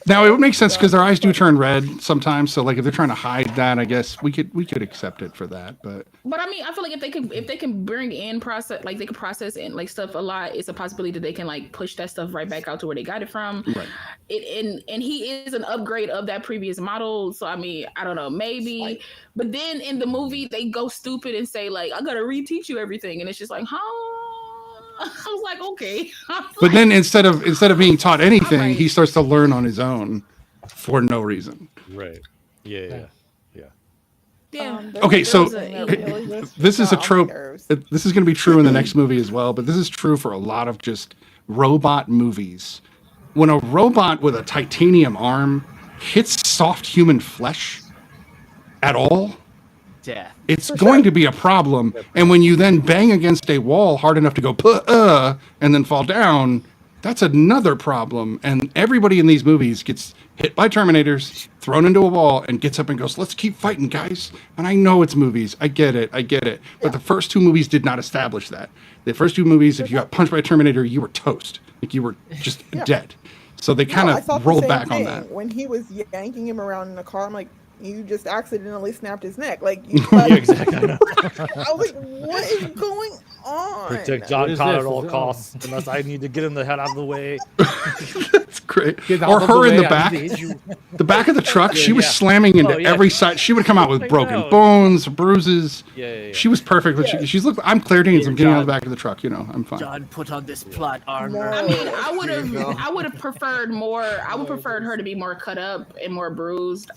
Now it would make sense because their eyes do turn red sometimes. So like if they're trying to hide that, I guess we could accept it for that. But I mean, I feel like if they can bring in process, like they can process and like stuff a lot, it's a possibility that they can like push that stuff right back out to where they got it from. Right. And he is an upgrade of that previous model. So I mean, I don't know, maybe. But then in the movie they go stupid and say like, I gotta reteach you everything, and it's just like, huh? I was like, okay. But then instead of being taught anything, he starts to learn on his own for no reason. Right. Yeah. Okay, so this is a trope. This is going to be true in the next movie as well, but this is true for a lot of just robot movies. When a robot with a titanium arm hits soft human flesh at all, Death. it's going to be a problem. And when you then bang against a wall hard enough to go and then fall down, that's another problem. And everybody in these movies gets hit by Terminators, thrown into a wall, and gets up and goes, "Let's keep fighting, guys." And I know it's movies. I get it. But the first 2 movies did not establish that. The first 2 movies, if you got punched by a Terminator, you were toast. Like you were just dead. So they kind of rolled back on that. When he was yanking him around in the car, I'm like, you just accidentally snapped his neck. Like, Exactly. I was like, what is going on? Protect John Connor at all costs, unless I need to get him the head out of the way. That's great. Or her in the back. The back of the truck, she was slamming into every side. She would come out with broken bones, bruises. Yeah. She was perfect, but she's look. I'm Claire Danes. I'm getting out of the back of the truck. I'm fine. John, put on this plot armor. I mean, I would have preferred more. I would preferred her to be more cut up and more bruised.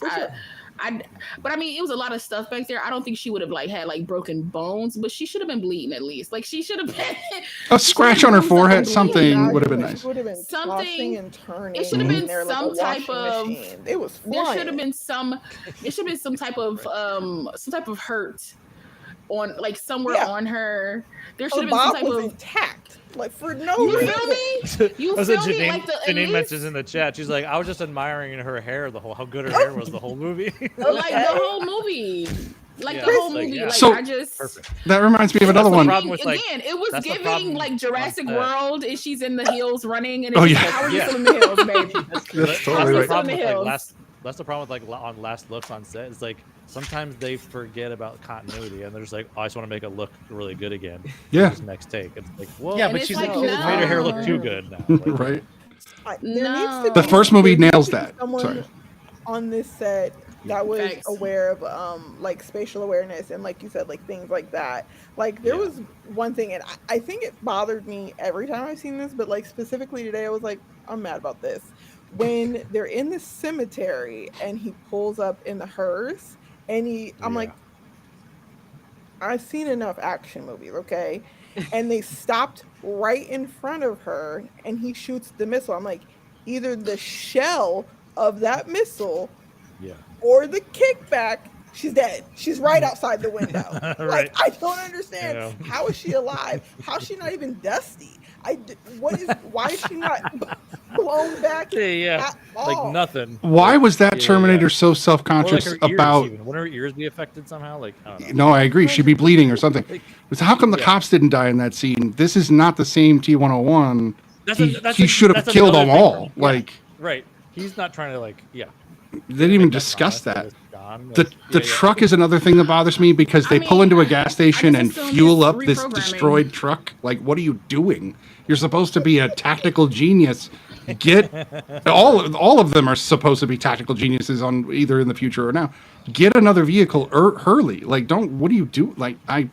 But I mean, it was a lot of stuff back there. I don't think she would have like had like broken bones, but she should have been bleeding at least. Like she should have been a scratch on her forehead. Something would have been nice. Something. And turning. It should have been some type of. It was. There should have been some. It should have been some type of hurt on like somewhere on her. There should have been some type of intact. Like for no reason. You feel me? Like Janine mentions in the chat. She's like, I was just admiring her hair. How good her hair was the whole movie. Like the whole movie. Like the whole movie. Like so, I just. Perfect. That reminds me of another one. Again, it was giving like Jurassic World, and she's in the hills running, and it's like, how are you still in the hills, baby? That's totally right. That's the problem with like on last looks on set. It's like sometimes they forget about continuity and they're just like, oh, I just want to make it look really good again. Yeah. This next take. It's like, well, yeah, but she's like, made her hair look too good now. Like, right. There needs to the be first movie nails that. Someone Sorry. on this set that was Facts. aware of like spatial awareness and, like you said, like things like that. Like there was one thing, and I think it bothered me every time I've seen this, but like specifically today, I was like, I'm mad about this. When they're in the cemetery and he pulls up in the hearse, and I'm like, I've seen enough action movies, okay? And they stopped right in front of her, and he shoots the missile. I'm like, either the shell of that missile or the kickback, she's dead. She's right outside the window. Like, I don't understand. How is she alive? How is she not even dusty? Why is she not blown back at all? Like nothing. Why was that Terminator so self-conscious about? Wouldn't her ears be affected somehow? Like, I don't know. No, I agree. She'd be bleeding or something. But how come the cops didn't die in that scene? This is not the same T-101. He should have killed them all. Like, right. He's not trying to they didn't even discuss that. The truck is another thing that bothers me because they pull into a gas station and fuel up this destroyed truck. Like, what are you doing? You're supposed to be a tactical genius. Get all of them are supposed to be tactical geniuses on either in the future or now. Get another vehicle early. Like, what do you do? Like, But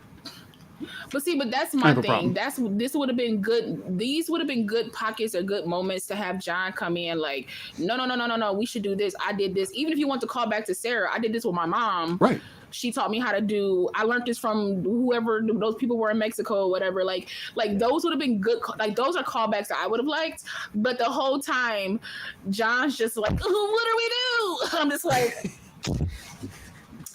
that's my thing. This would have been good. These would have been good pockets or good moments to have John come in like, no. We should do this. I did this. Even if you want to call back to Sarah, I did this with my mom. Right. She taught me how to do. I learned this from whoever those people were in Mexico or whatever. Like those would have been good. Like those are callbacks that I would have liked. But the whole time, John's just like, what do we do? I'm just like.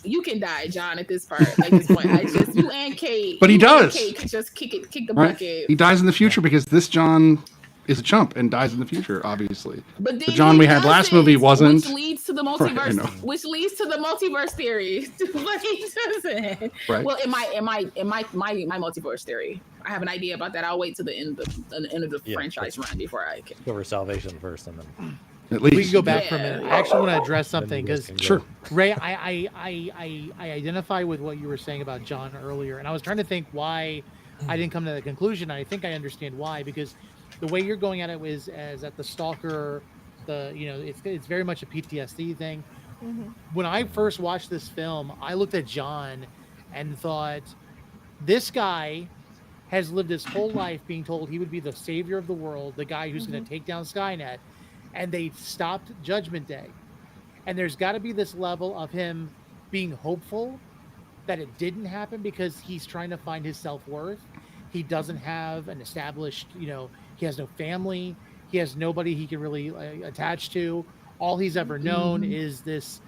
You can die, John, at this part. At this point, you and Kate. But he does. Kate could just kick the bucket. He dies in the future because this John is a chump and dies in the future, obviously. But the John we had last movie wasn't. Which leads to the multiverse. Which leads to the multiverse theory. But he doesn't. Right. Well, in my multiverse theory, I have an idea about that. I'll wait till the end of the franchise run before I can cover Salvation first, and then. At least. We can go back for a minute. I actually want to address something because Ray, I identify with what you were saying about John earlier, and I was trying to think why I didn't come to the conclusion. I think I understand why, because the way you're going at it was as at the stalker, it's very much a PTSD thing. Mm-hmm. When I first watched this film, I looked at John and thought, this guy has lived his whole life being told he would be the savior of the world, the guy who's going to take down Skynet. And they stopped Judgment Day. And there's got to be this level of him being hopeful that it didn't happen because he's trying to find his self-worth. He doesn't have an established, he has no family. He has nobody he can really attach to. All he's ever known is this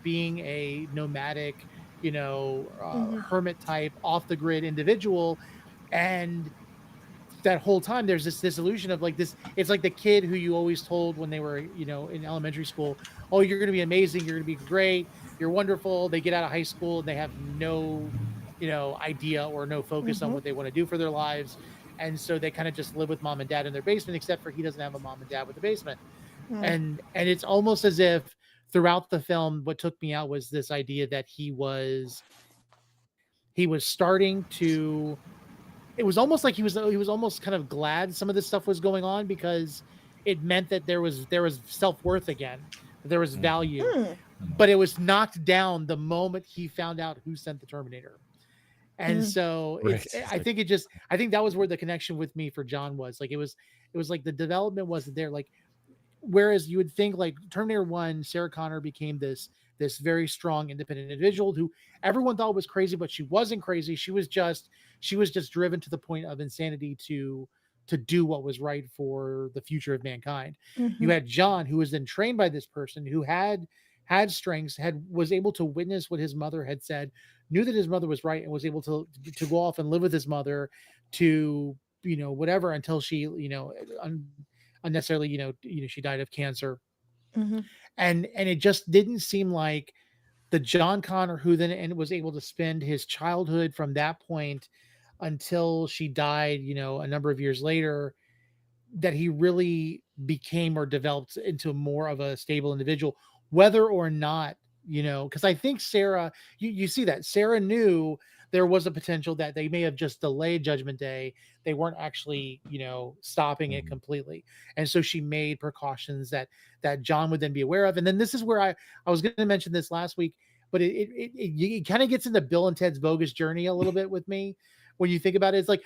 being a nomadic, hermit type, off the grid individual. And that whole time there's this illusion of like this. It's like the kid who you always told when they were in elementary school, oh, you're going to be amazing, you're going to be great, you're wonderful. They get out of high school and they have no idea or no focus on what they want to do for their lives, and so they kind of just live with mom and dad in their basement, except for he doesn't have a mom and dad with the basement. And it's almost as if throughout the film what took me out was this idea that he was starting to. It was almost like he was almost kind of glad some of this stuff was going on because it meant that there was self-worth again, there was value, but it was knocked down the moment he found out who sent the Terminator. And so I think that was where the connection with me for John was. Like it was like the development wasn't there. Like, whereas you would think like Terminator 1, Sarah Connor became this very strong, independent individual who everyone thought was crazy, but she wasn't crazy. She was just driven to the point of insanity to do what was right for the future of mankind. You had John, who was then trained by this person who had strengths, was able to witness what his mother had said, knew that his mother was right, and was able to go off and live with his mother to, whatever, until she, unnecessarily, she died of cancer. And it just didn't seem like the John Connor who then was able to spend his childhood from that point until she died, a number of years later, that he really became or developed into more of a stable individual, whether or not, because I think Sarah, you see that Sarah knew there was a potential that they may have just delayed Judgment Day. They weren't actually, stopping it completely. And so she made precautions that John would then be aware of. And then this is where I was going to mention this last week, but it kind of gets into Bill and Ted's Bogus Journey a little bit with me. When you think about it, it's like,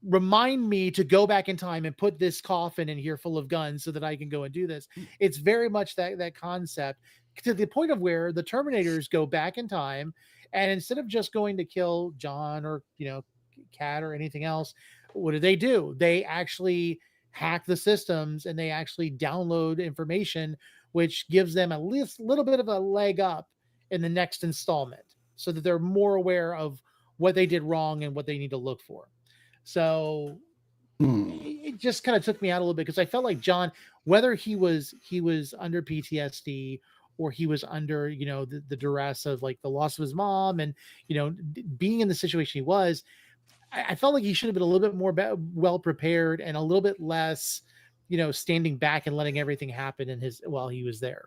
remind me to go back in time and put this coffin in here full of guns so that I can go and do this. It's very much that concept, to the point of where the Terminators go back in time, and instead of just going to kill John or, Kat or anything else, what do? They actually hack the systems and they actually download information, which gives them at least a little bit of a leg up in the next installment, so that they're more aware of what they did wrong and what they need to look for. So it just kind of took me out a little bit, because I felt like John, whether he was under PTSD or he was under, the duress of like the loss of his mom and, being in the situation he was, I felt like he should have been a little bit more well prepared and a little bit less, standing back and letting everything happen while he was there.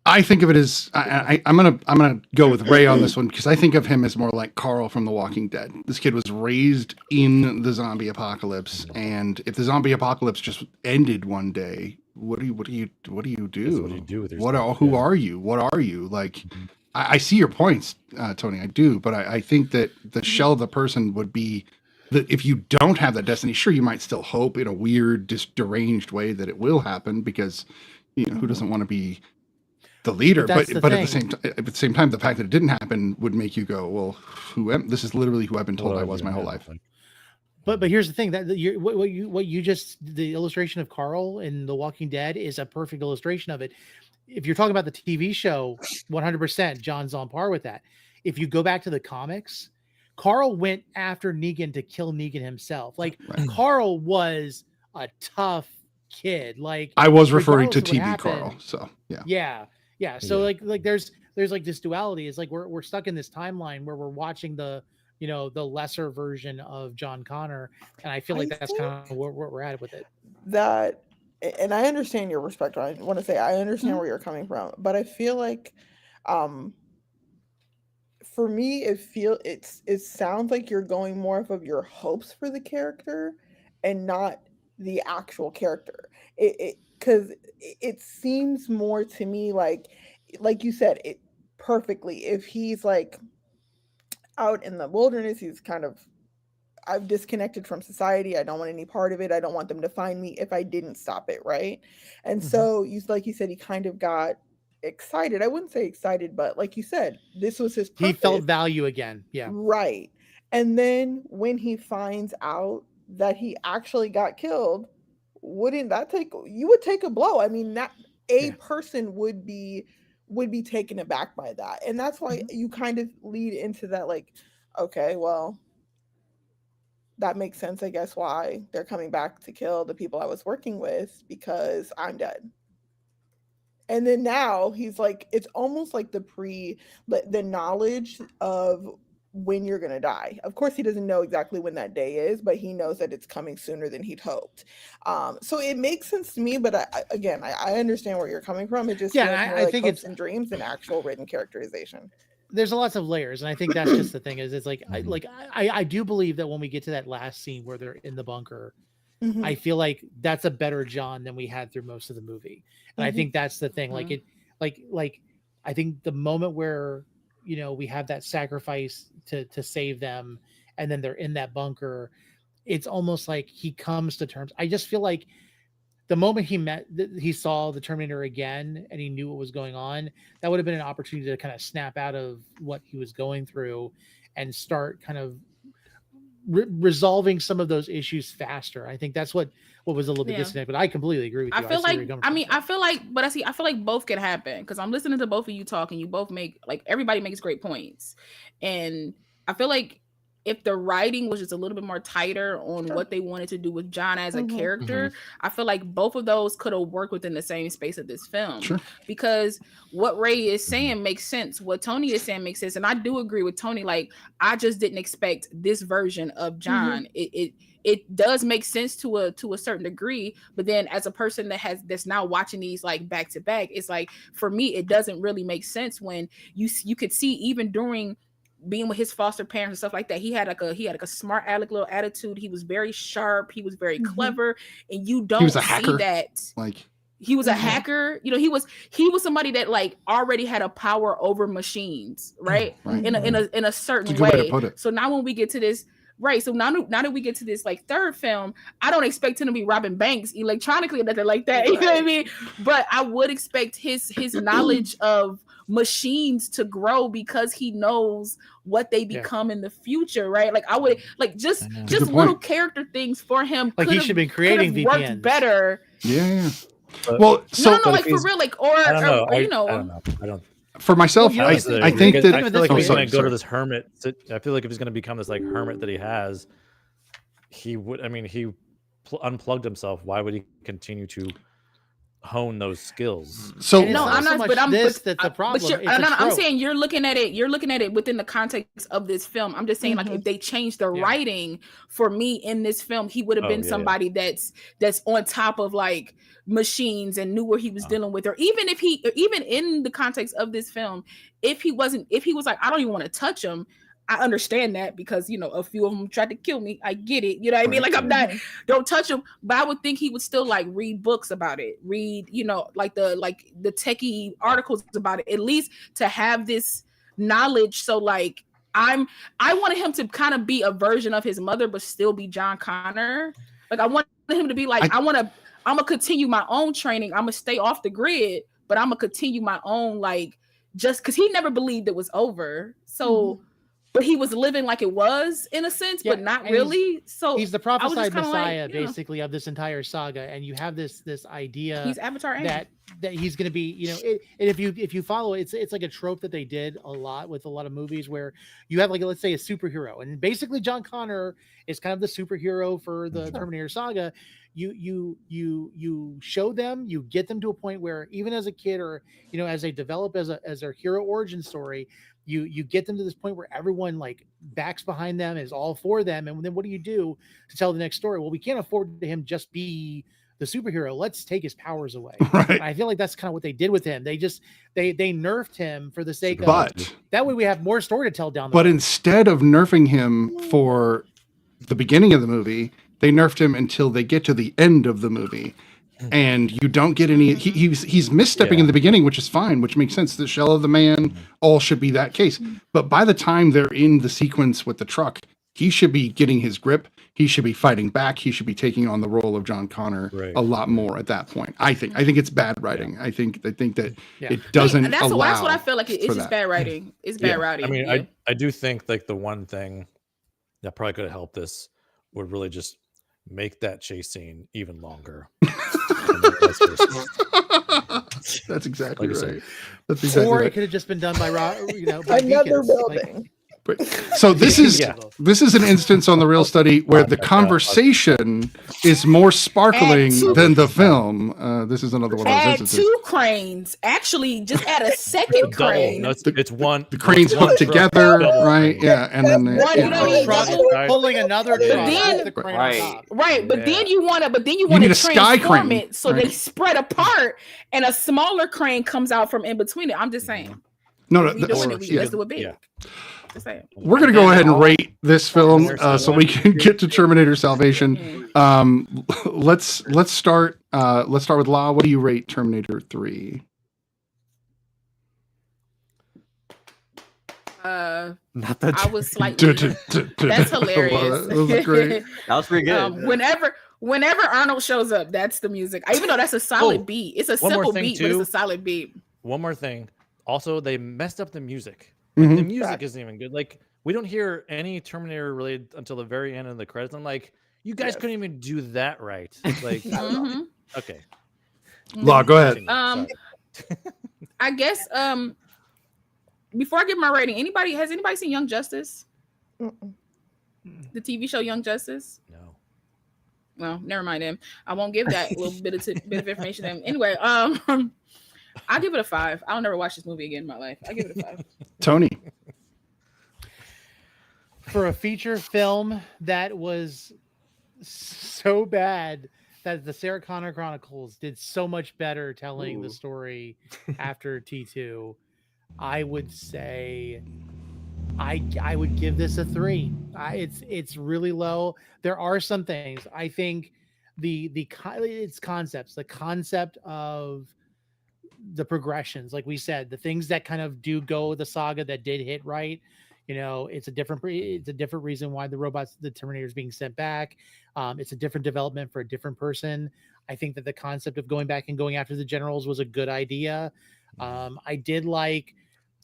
I think of it as I'm gonna go with Ray on this one, because I think of him as more like Carl from The Walking Dead. This kid was raised in the zombie apocalypse, and if the zombie apocalypse just ended one day, what do you do? What do you do with yourself? Who are you? What are you like? I see your points, Tony. I do, but I think that the shell of the person would be that if you don't have that destiny, sure, you might still hope in a weird, deranged way that it will happen, because who doesn't want to be the leader, but at the same time, the fact that it didn't happen would make you go, well, this is literally who I've been told I was my whole life. But here's the thing, that what you just, the illustration of Carl in The Walking Dead is a perfect illustration of it. If you're talking about the TV show, 100%, John's on par with that. If you go back to the comics, Carl went after Negan to kill Negan himself. Like, right. Carl was a tough kid. Like, I was referring to TV Carl, so yeah. So like there's like this duality. It's like we're stuck in this timeline where we're watching the the lesser version of John Connor, and I feel like that's kind of where we're at with it. That, and I understand your perspective. I want to say I understand where you're coming from, but I feel like, for me, it sounds like you're going more off of your hopes for the character and not the actual character. Because it seems more to me like you said it perfectly. If he's like out in the wilderness, he's kind of, I've disconnected from society. I don't want any part of it. I don't want them to find me if I didn't stop it, right? And so, like you said, he kind of got excited. I wouldn't say excited, but like you said, this was his purpose. He felt value again. Yeah. Right. And then when he finds out that he actually got killed, wouldn't that you would take a blow? I mean, that person would be taken aback by that. And that's why you kind of lead into that, like, okay, well, that makes sense, I guess, why they're coming back to kill the people I was working with, because I'm dead. And then now he's like, it's almost like the knowledge of when you're going to die. Of course, he doesn't know exactly when that day is, but he knows that it's coming sooner than he'd hoped. So it makes sense to me, but I understand where you're coming from. It just I think it's in dreams and actual written characterization. There's lots of layers, and I think that's just the thing. Is it's like I do believe that when we get to that last scene where they're in the bunker, I feel like that's a better John than we had through most of the movie, and I think that's the thing. Like I think the moment where we have that sacrifice to save them, and then they're in that bunker, it's almost like he comes to terms. I just feel like the moment he saw the Terminator again and he knew what was going on, that would have been an opportunity to kind of snap out of what he was going through and start kind of resolving some of those issues faster. I think that's what was a little bit disconnected, but I completely agree with you. I feel like both could happen, because I'm listening to both of you talk, and you both make, like, everybody makes great points. And I feel like if the writing was just a little bit more tighter on what they wanted to do with John as a character, I feel like both of those could have worked within the same space of this film. Sure. Because what Ray is saying makes sense. What Tony is saying makes sense. And I do agree with Tony. Like, I just didn't expect this version of John. It does make sense to a certain degree, but then as a person that's now watching these like back to back, it's like, for me, it doesn't really make sense when you could see even during being with his foster parents and stuff like that. He had like a smart aleck little attitude. He was very sharp. He was very clever, and you don't was a see hacker. that. Like He was a hacker. You know, he was somebody that like already had a power over machines, right? In a certain That's a good way way. to put it. So now when we get to this, right? So now that we get to this like third film, I don't expect him to be robbing banks electronically or nothing like that. You know what I mean? But I would expect his knowledge of machines to grow because he knows what they become in the future, right? Like I would like just little character things for him. Like he should be creating VPNs. Worked better. Yeah. Well, so no, like for real, like I don't know. I don't. For myself, I think that I feel like if he's sorry, going to go to this hermit, I feel like if he's going to become this like hermit that he has, he would. I mean, he unplugged himself. Why would he continue to hone those skills? So no, I'm not. But that's the problem. I'm saying you're looking at it. You're looking at it within the context of this film. I'm just saying, like, if they changed the writing for me in this film, he would have been somebody that's on top of like machines and knew what he was dealing with. Or even even in the context of this film, if he was like, I don't even want to touch him. I understand that because, you know, a few of them tried to kill me. I get it. You know what I mean? Like, I'm not, don't touch him. But I would think he would still like read books about it, read, you know, like the techie articles about it, at least to have this knowledge. So like, I wanted him to kind of be a version of his mother, but still be John Connor. Like, I want him to be like, I'm going to continue my own training. I'm going to stay off the grid, but I'm going to continue my own, like, just because he never believed it was over. So, but he was living like it was in a sense, but not really. So he's the prophesied Messiah, like, basically, of this entire saga, and you have this idea he's Avatar that he's going to be, you know, and if you follow it, it's like a trope that they did a lot with a lot of movies where you have like, let's say, a superhero, and basically John Connor is kind of the superhero for the Terminator saga. You show them, you get them to a point where even as a kid, or, you know, as they develop as a hero origin story, you get them to this point where everyone like backs behind them, is all for them. And then what do you do to tell the next story? Well, we can't afford to him just be the superhero. Let's take his powers away. Right. And I feel like that's kind of what they did with him. They nerfed him for the sake of that way we have more story to tell down the road. But instead of nerfing him for the beginning of the movie, they nerfed him until they get to the end of the movie. And you don't get any. He's misstepping in the beginning, which is fine, which makes sense. The shell of the man, all should be that case. But by the time they're in the sequence with the truck, he should be getting his grip. He should be fighting back. He should be taking on the role of John Connor a lot more at that point. I think it's bad writing. I think that it doesn't. That's what I feel like. It's just bad writing. It's bad writing. I mean, I do think like the one thing that probably could have helped this would really just make that chase scene even longer. That's exactly right. That's exactly or it could have just been done by by another building. So this is an instance on the Real Study where the conversation is more sparkling than the film. This is another one of those instances. Add 2 cranes. Actually, just add a second crane. No, it's one. The cranes put together, right? Yeah, and then pulling another truck. Right. But then you want to transform it so they spread apart, and a smaller crane comes out from in between it. I'm just saying. No, let's do it big. Yeah. We're going to go ahead and rate this film so we can get to Terminator Salvation. Let's start with La. What do you rate Terminator 3? Not the I was slightly. That's hilarious. That was great. That was pretty good. Whenever Arnold shows up, that's the music. Even though that's a solid beat. It's a simple beat, but it's a solid beat. One more thing. Also, they messed up the music. The music isn't even good. Like, we don't hear any Terminator related until the very end of the credits. I'm like, you guys couldn't even do that right. Like, okay. Law, go ahead. I guess before I give my rating, has anybody seen Young Justice? The TV show Young Justice? No. Well, never mind then. I won't give that little bit of information. Then. Anyway, I'll give it a 5. I'll never watch this movie again in my life. I'll give it a 5. Tony. For a feature film that was so bad that the Sarah Connor Chronicles did so much better telling the story after T2, I would say I would give this a 3. It's really low. There are some things I think its concepts, the concept of the progressions, like we said, the things that kind of do go with the saga that did hit right. It's a different reason why the Terminator is being sent back. It's a different development for a different person. I think that the concept of going back and going after the generals was a good idea. I did like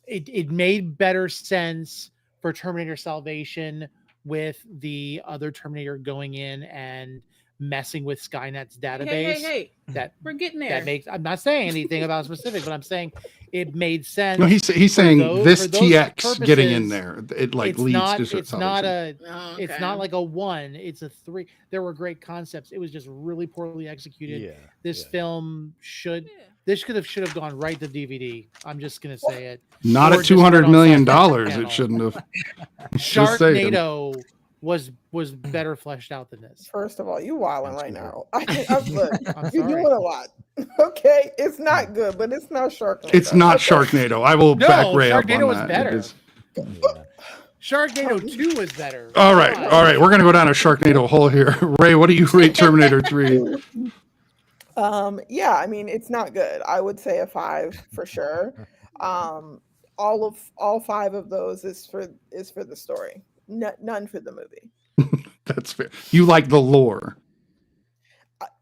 it made better sense for Terminator Salvation with the other Terminator going in and messing with Skynet's database. Hey. That We're getting there. that makes. I'm not saying anything about specific, but I'm saying it made sense. No, he's saying this for those TX getting in purposes, there, it like it's leads not. to It's salvation. not a. Oh, It's okay. not like a 1. It's a 3. There were great concepts. It was just really poorly executed. Yeah. This yeah. film should. Yeah. This should have gone right to DVD. I'm just gonna say it. Not Or at just right $200 on million. Sci-Fi It Channel. shouldn't have. Just saying. Sharknado was better fleshed out than this. First of all, you wilding That's right true. now. Look, I'm you're sorry. doing a lot. Okay, it's not good, but it's not Sharknado. It's not Okay. Sharknado. I will No, back Ray up Sharknado on was that. better. It is- Yeah. Sharknado 2 was better. All right, God. all right. We're gonna go down a Sharknado hole here. Ray, what do you rate Terminator 3? Yeah, I mean, it's not good. I would say a 5 for sure. All 5 of those is for the story. None for the movie. That's fair. You like the lore,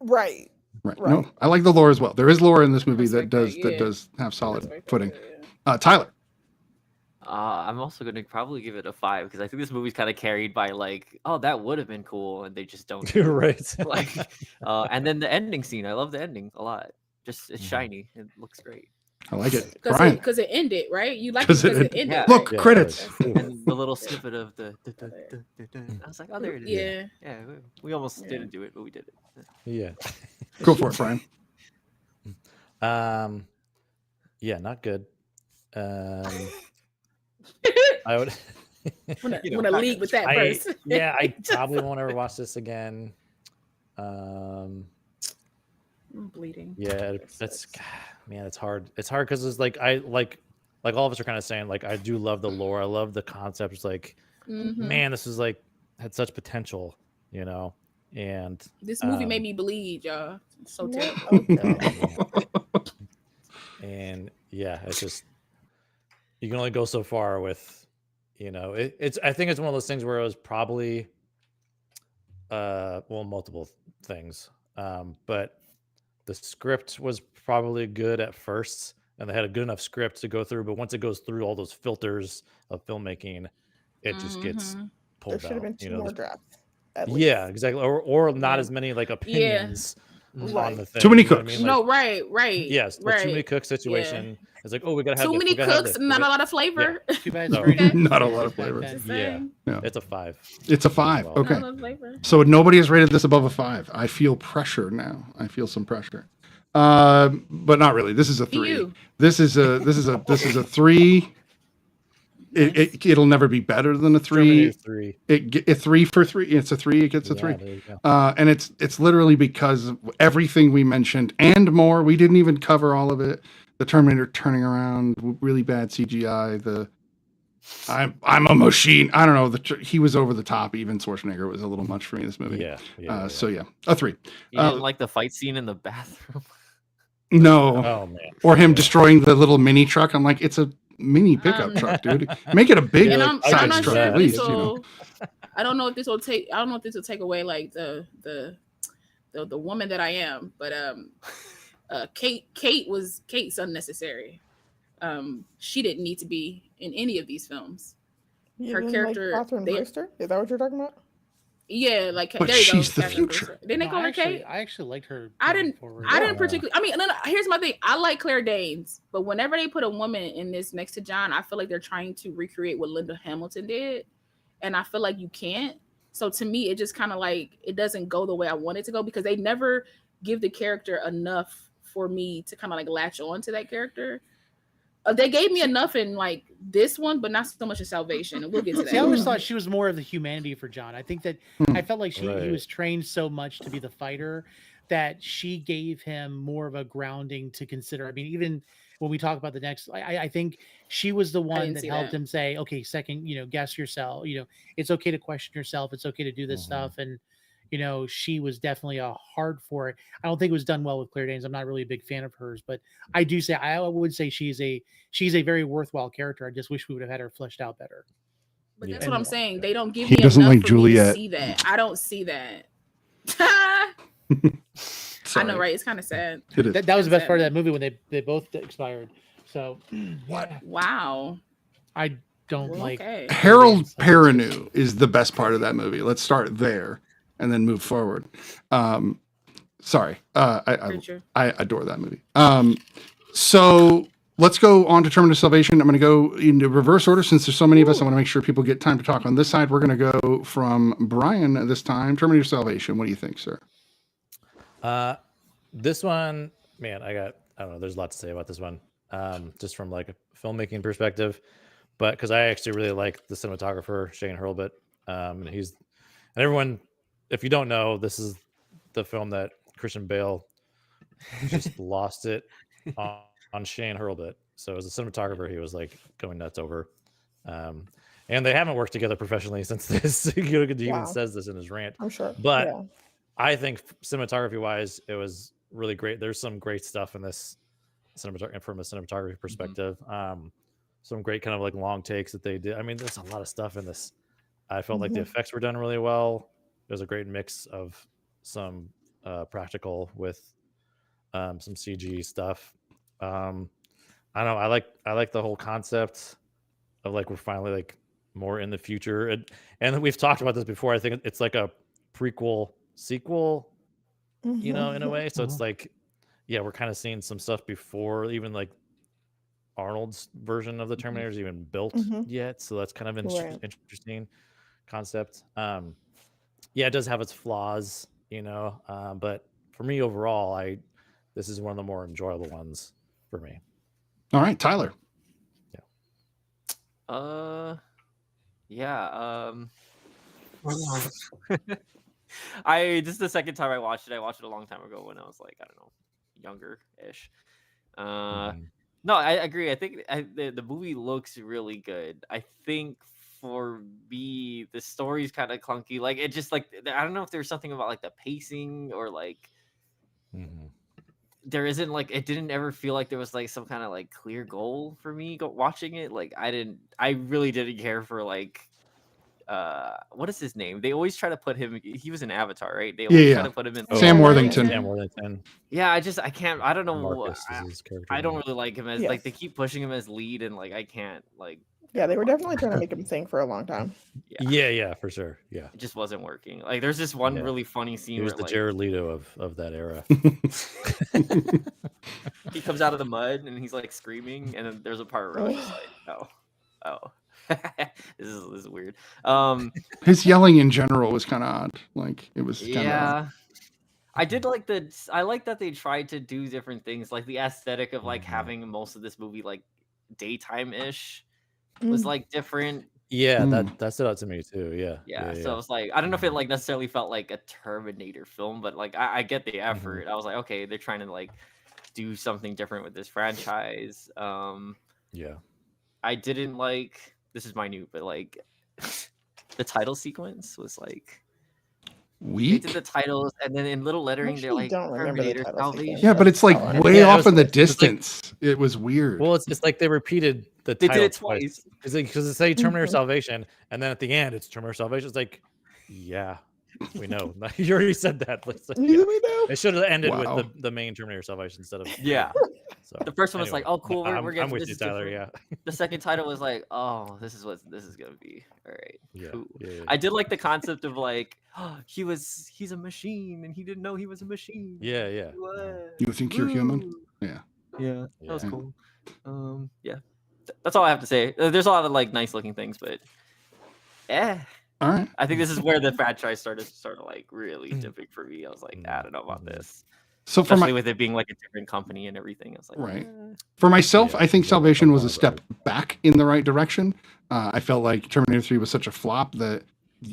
Right. right? Right. No, I like the lore as well. There is lore in this movie Respect that that, yeah. does have solid Respect that, footing. yeah. Tyler, I'm also gonna probably give it a 5 because I think this movie's kind of carried by like, oh, that would have been cool, and they just don't. do You're it. right. Like, and then the ending scene. I love the ending a lot. Just it's Mhm. shiny. It looks great. I like it. Brian, Because it ended, right? You like it 'Cause because it- it ended. yeah. right? look, Yeah, credits. right. And the little snippet of the. I was like, oh, there it is. Yeah. Yeah, we almost Yeah. didn't do it, but we did it. Yeah. Go for it, Brian. Yeah, not good. I would. Want You know, to not lead good. with that I verse? probably won't ever watch this again. I'm bleeding. Yeah, it's man, it's hard. It's hard because it's like all of us are kind of saying like I do love the lore. I love the concept. It's like Mhm. man, this is like had such potential, and This movie made me bleed, y'all. It's so Yeah, terrible. okay. and yeah, it's just you can only go so far with it's I think it's one of those things where it was probably multiple things, but the script was probably good at first and they had a good enough script to go through, but once it goes through all those filters of filmmaking, it just gets Mhm. There pulled should have out, been 2 more there's- drafts. At least. yeah, exactly, or not Yeah. as many like opinions on Right. the thing. Too many you know what I cooks. mean? No, Like, right. yes, the right. too many cook situation. It's like, oh, we gotta have Too this, many we gotta have cooks, this, not a lot of flavor. Too bad. No. It's rated- Not a lot of flavor. Just Yeah. saying. It's a 5. It's a 5. Well, Okay. Not a lot of flavor. So nobody has rated this above a 5. I feel pressure now. I feel some pressure. But not really. This is a 3. You. This is a 3. It'll never be better than a 3. Terminator 3. It 3 for 3. It's a 3. It gets a Yeah, 3. there you go. And it's literally because of everything we mentioned and more. We didn't even cover all of it. The Terminator turning around, really bad CGI. I'm a machine. I don't know. He was over the top. Even Schwarzenegger was a little much for me in this movie. Yeah. So yeah, a 3. You didn't like the fight scene in the bathroom? No, Oh man. or him destroying the little mini truck. I'm like, it's a mini pickup truck, dude. Make it a big And like, I'm size not truck sure at if least. this You know? will. I don't know if this will take. I don't know if this will take away like the woman that I am, but Kate's unnecessary. She didn't need to be in any of these films. You Her didn't character- Like Catherine they- Brewster? Is that what you're talking about? Yeah, like But there you she's go. the Catherine future. Brewster. Didn't they No, call her Kate? I actually liked her. I going didn't- forward. I didn't Yeah. particularly. I mean, no, here's my thing. I like Claire Danes, but whenever they put a woman in this next to John, I feel like they're trying to recreate what Linda Hamilton did, and I feel like you can't. So to me, it just kind of like it doesn't go the way I want it to go because they never give the character enough for me to kind of like latch on to that character. They gave me enough in like this one, but not so much in Salvation, and we'll get to that. See, I always thought she was more of the humanity for John. I think that Hmm. I felt like he Right. was trained so much to be the fighter that she gave him more of a grounding to consider. I mean, even when we talk about the next, I think she was the one didn't that see helped that. him say, okay, second, guess yourself. It's okay to question yourself. It's okay to do this stuff. And, she was definitely a hard for it. I don't think it was done well with Claire Danes. I'm not really a big fan of hers, but I would say she's a very worthwhile character. I just wish we would have had her fleshed out better. But that's Yeah. what I'm saying. They don't give He me doesn't enough like for me to Juliet. see that. I don't see that. I know, Sorry. right? It's kind of sad. It is. That was the best part of that movie when they both expired. So What? Wow. I don't like Okay. Harold Perrineau is the best part of that movie. Let's start there and then move forward. Sorry. Preacher. I adore that movie. So let's go on to Terminator Salvation. I'm going to go into reverse order since there's so many of us. I want to make sure people get time to talk on this side. We're going to go from Brian this time. Terminator Salvation. What do you think, sir? This one, man, I don't know. There's a lot to say about this one, just from like a filmmaking perspective. But because I actually really like the cinematographer Shane Hurlbut, and everyone, if you don't know, this is the film that Christian Bale just lost it on Shane Hurlbut. So as a cinematographer, he was like going nuts over. And they haven't worked together professionally since this. He even says this in his rant. I'm sure. But Yeah. I think cinematography wise, it was really great. There's some great stuff in this from a cinematography perspective. Some great kind of like long takes that they did. I mean, there's a lot of stuff in this. I felt like the effects were done really well. There's a great mix of some practical with some CG stuff. I don't know. I like the whole concept of like we're finally like more in the future, and we've talked about this before. I think it's like a prequel sequel, in a way. So it's like, yeah, we're kind of seeing some stuff before even like Arnold's version of the Terminator is even built yet. So that's kind of an interesting concept. Yeah, it does have its flaws, but for me overall, this is one of the more enjoyable ones for me. All right, Tyler. This is the second time I watched it. I watched it a long time ago when I was like, I don't know, younger-ish. No, I agree. I think the movie looks really good. I think for me, the story's kind of clunky. Like it just like I don't know if there's something about like the pacing or like there isn't like it didn't ever feel like there was like some kind of like clear goal for me watching it. Like I really didn't care for like what is his name? They always try to put him. He was an Avatar, right? They always try to put him in. Sam Worthington. Sam Worthington. Yeah, I can't. I don't know. Marcus is his character. I don't really like him as like they keep pushing him as lead, and like I can't like. Yeah, they were definitely trying to make him sing for a long time. Yeah, for sure. Yeah, it just wasn't working. Like there's this one really funny scene. He was where, the like, Jared Leto of that era. He comes out of the mud and he's like screaming, and then there's a part where I'm just like, oh. this is weird. His yelling in general was kind of odd. Like it was. I like that they tried to do different things, like the aesthetic of like having most of this movie like daytime-ish was like different. Yeah, that stood out to me too. Yeah. So it was like I don't know if it like necessarily felt like a Terminator film, but like I get the effort. I was like, okay, they're trying to like do something different with this franchise. I didn't like. This is minute, but like the title sequence was like weak. They did the titles, and then in little lettering, they're like Terminator Salvation. Yeah, but it's like way off in the distance. It was weird. Well, it's like they repeated the They title did it twice. because it's say Terminator Salvation, and then at the end it's Terminator Salvation. It's like, yeah, we know. You already said that. Like, We know. it should have ended with the main Terminator Salvation instead of So the first one was like, oh cool, we're getting I'm with this you, is Tyler. different. Yeah. The second title was like, oh, this is what this is gonna be. All right. Yeah. Cool. Yeah. I did like the concept of like, oh, he's a machine and he didn't know he was a machine. Yeah. What? You think you're human? Yeah. Yeah, that was cool. Yeah, that's all I have to say. There's a lot of like nice looking things, but All right. I think this is where the franchise started like really dipping for me. I was like, I don't know about this. So for Especially with it being like a different company and everything, I was like, right. For myself, I think Salvation was a step back in the right direction. I felt like Terminator 3 was such a flop that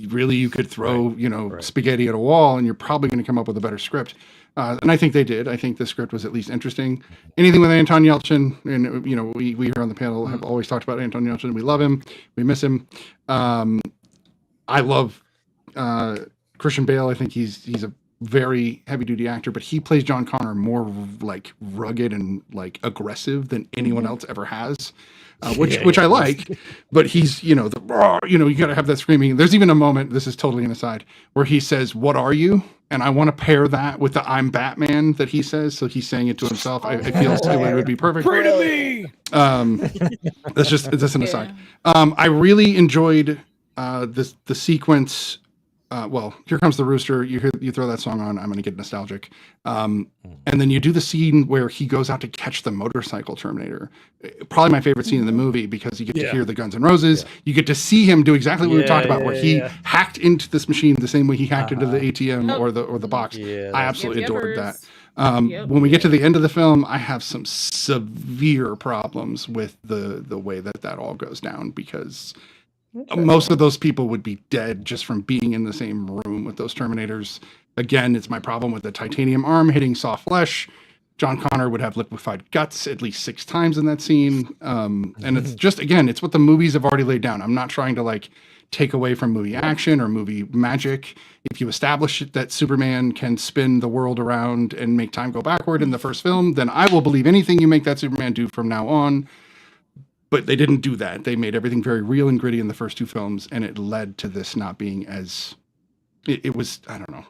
really you could throw, spaghetti at a wall and you're probably going to come up with a better script. And I think they did. I think the script was at least interesting. Anything with Anton Yelchin, and you know, we here on the panel have always talked about Anton Yelchin. We love him. We miss him. I love Christian Bale. I think he's a very heavy duty actor, but he plays John Connor more like rugged and like aggressive than anyone else ever has. Which I like, but he's, you know, you got to have that screaming. There's even a moment, this is totally an aside, where he says, "What are you?" And I want to pair that with the "I'm Batman" that he says. So he's saying it to himself. I feel it would be perfect. Pray to me. That's an aside. I really enjoyed the sequence. Well, Here Comes the Rooster. You throw that song on, I'm going to get nostalgic. And then you do the scene where he goes out to catch the motorcycle Terminator. Probably my favorite scene in the movie, because you get to hear the Guns N' Roses. You get to see him do exactly what we talked about, where he hacked into this machine the same way he hacked into the ATM or the box. I absolutely adored that. When we get to the end of the film, I have some severe problems with the way that all goes down, because most of those people would be dead just from being in the same room with those Terminators. Again, it's my problem with the titanium arm hitting soft flesh. John Connor would have liquefied guts at least 6 times in that scene. And it's just, again, it's what the movies have already laid down. I'm not trying to like take away from movie action or movie magic. If you establish that Superman can spin the world around and make time go backward in the first film, then I will believe anything you make that Superman do from now on. But they didn't do that. They made everything very real and gritty in the first 2 films, and it led to this not being as it was. I don't know.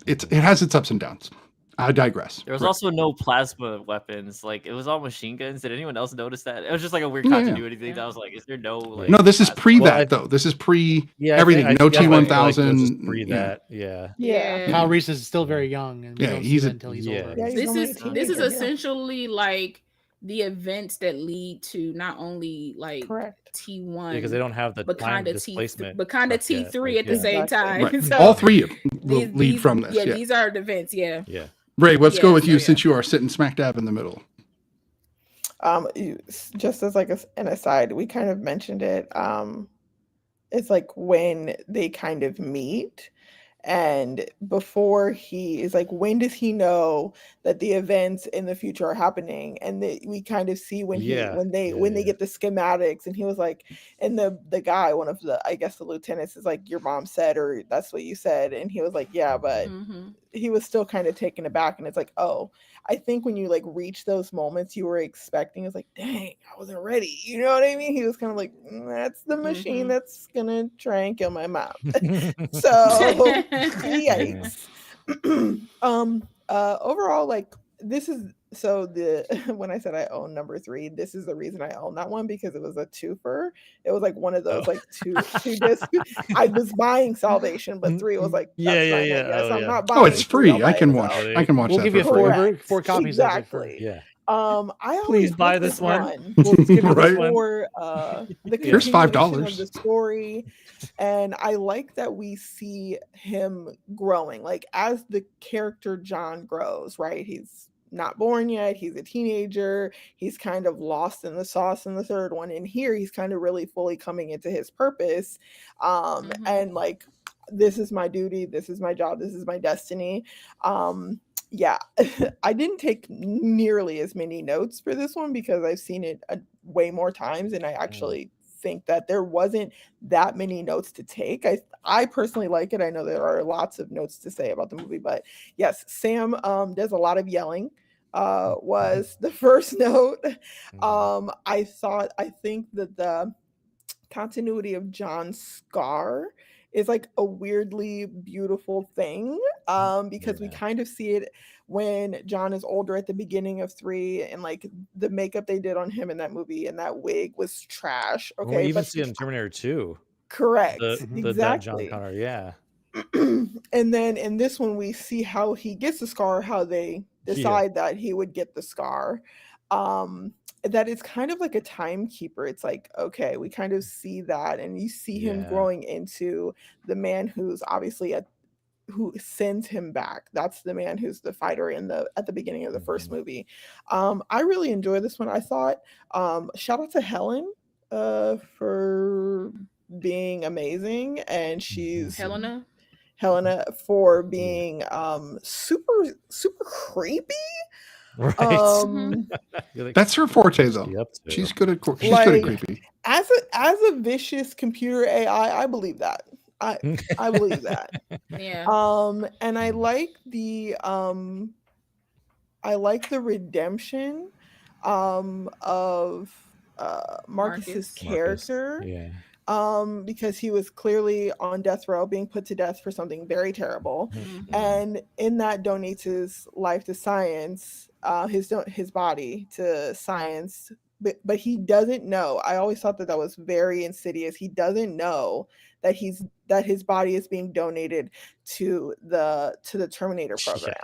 It has its ups and downs. I digress. There was also no plasma weapons. Like, it was all machine guns. Did anyone else notice that? It was just like a weird continuity thing. That I was like, is there no like? No, this is pre that though. This is pre everything. No T-1000. Pre that. Yeah. Kyle Reese is still very young, and he's until he's older. This is essentially like the events that lead to not only like T1, because they don't have the time displacement, but kind of T3 at the same time. Right. So all 3 will lead from this. Yeah, these are the events. Yeah. Ray, let's go with you since you are sitting smack dab in the middle. Just as like an aside, we kind of mentioned it. It's like when they kind of meet. And before he is like, when does he know that the events in the future are happening? And we kind of see when they get the schematics, and he was like, and the guy, one of the, I guess the lieutenants, is like, your mom said, or that's what you said. And he was like, yeah, but he was still kind of taken aback. And it's like, oh, I think when you like reach those moments you were expecting, it's like, dang, I wasn't ready. You know what I mean? He was kind of like, that's the machine that's gonna try and kill my mom. So yikes. Overall, like, this is when I said I own number 3, this is the reason I own that one, because it was a twofer. It was like one of those like two discs. I was buying Salvation, but 3 was like, I'm not buying. Oh, it's free. I can watch. We'll give you 4 copies. Exactly. I please buy this one. We'll give you Right. Here's $5 of the story, and I like that we see him growing, like as the character John grows. Right, he's not born yet. He's a teenager. He's kind of lost in the sauce in the third one, and here he's kind of really fully coming into his purpose. And like, this is my duty. This is my job. This is my destiny. I didn't take nearly as many notes for this one because I've seen it way more times, and I actually think that there wasn't that many notes to take. I personally like it. I know there are lots of notes to say about the movie, but yes, Sam does a lot of yelling. Was the first note. I think that the continuity of John's scar is like a weirdly beautiful thing, because we kind of see it when John is older at the beginning of 3, and like the makeup they did on him in that movie, and that wig was trash. Okay, we even see it in Terminator 2. Correct. That John Connor, yeah. And then in this one, we see how he gets the scar, how they decide that he would get the scar. That it's kind of like a timekeeper. It's like, okay, we kind of see that, and you see him growing into the man who's obviously who sends him back. That's the man who's the fighter at the beginning of the first movie. I really enjoyed this one. I thought, shout out to Helen for being amazing, and she's Helena. Helena for being super creepy. Right. You're like, That's her forte, what's though. she up to? She's good at she's good Like- at creepy. As a vicious computer AI, I believe that. I believe that. Yeah. And I like the redemption of Marcus's character. Yeah. Because he was clearly on death row, being put to death for something very terrible, Mhm. and in that donates his life to science, his body to science. But he doesn't know. I always thought that was very insidious. He doesn't know that his body is being donated to the Terminator program.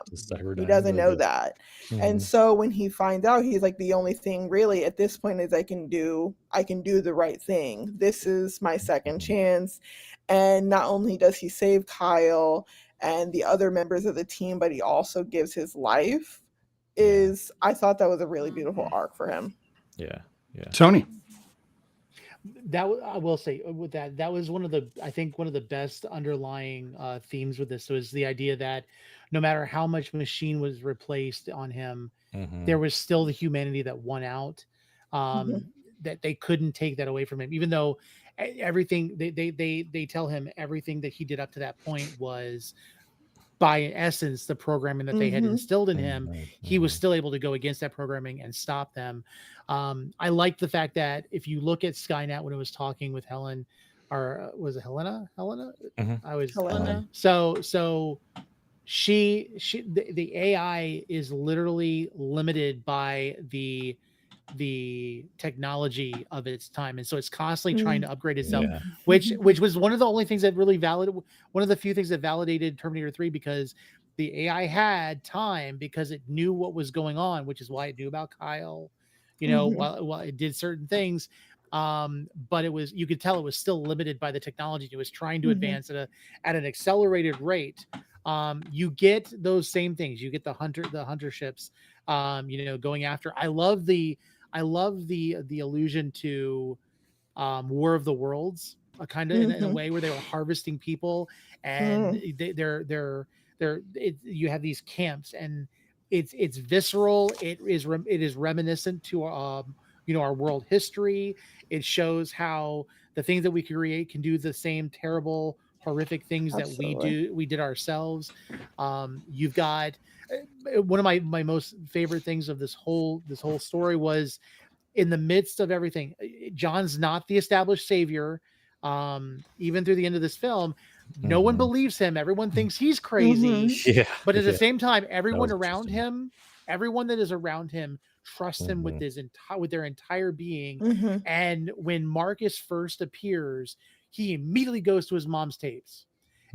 He doesn't know that. And so when he finds out, he's like, the only thing really at this point is I can do the right thing. This is my second chance. And not only does he save Kyle and the other members of the team, but he also gives his life. I thought that was a really beautiful arc for him. Yeah. Tony. I will say with that was one of the best underlying themes with this was the idea that no matter how much machine was replaced on him, there was still the humanity that won out. That they couldn't take that away from him, even though everything they tell him everything that he did up to that point was, by essence, the programming that they had instilled in him. He was still able to go against that programming and stop them. I like the fact that if you look at Skynet when it was talking with Helen, or was it Helena? I was Helena. So the AI is literally limited by the technology of its time, and so it's constantly trying to upgrade itself, which was one of the only things that really one of the few things that validated Terminator 3, because the AI had time because it knew what was going on, which is why it knew about Kyle, while it did certain things, but you could tell it was still limited by the technology. It was trying to advance at an accelerated rate. You get those same things. You get the hunter ships, going after. I love the allusion to War of the Worlds, kind of in a way where they were harvesting people, and you have these camps, and it's visceral. It is reminiscent to our world history. It shows how the things that we create can do the same terrible, horrific things that we did ourselves. You've got one of my most favorite things of this whole story was, in the midst of everything, John's not the established savior. Even through the end of this film, no one believes him. Everyone thinks he's crazy. But at the same time, everyone that is around him trusts him with their entire being. And when Marcus first appears, he immediately goes to his mom's tapes.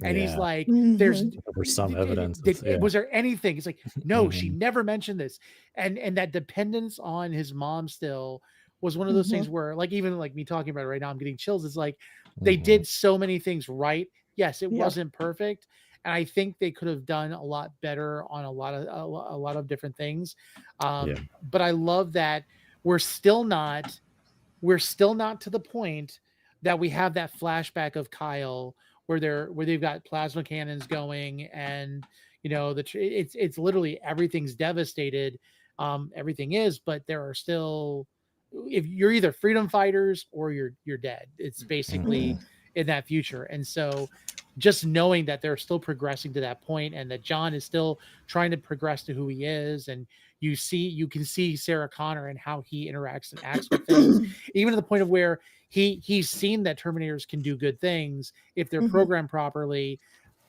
And he's like, there's some evidence. Was there anything? He's like, no, she never mentioned this. And that dependence on his mom still was one of those things where, like, even like me talking about it right now, I'm getting chills. It's like, they did so many things right. Yes, it wasn't perfect. And I think they could have done a lot better on a lot of different things. But I love that we're still not to the point that we have that flashback of Kyle where they've got plasma cannons going, and it's literally everything's devastated. Everything is, but there are still, if you're either freedom fighters or you're dead. It's basically in that future. And so just knowing that they're still progressing to that point, and that John is still trying to progress to who he is, and you can see Sarah Connor and how he interacts and acts with things, even to the point of where he's seen that Terminators can do good things if they're programmed properly.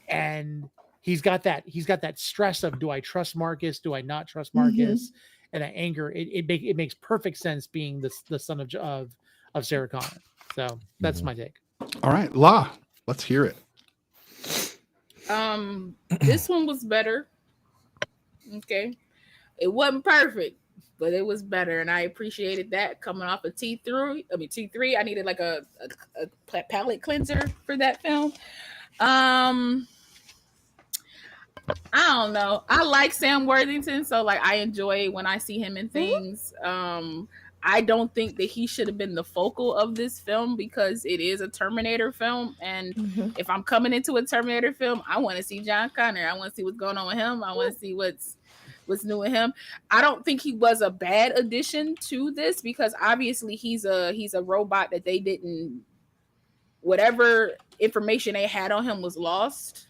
And he's got that stress of, do I trust Marcus? Do I not trust Marcus? And that anger, it makes perfect sense being the son of Sarah Connor. So that's my take. All right, La, let's hear it. This one was better. Okay. It wasn't perfect, but it was better, and I appreciated that. Coming off of T3, I needed like a palate cleanser for that film. I don't know. I like Sam Worthington, so like I enjoy when I see him in things. I don't think that he should have been the focal of this film because it is a Terminator film. And if I'm coming into a Terminator film, I want to see John Connor. I want to see what's going on with him. I want to see what's new with him. I don't think he was a bad addition to this because obviously he's a robot that they didn't, whatever information they had on him was lost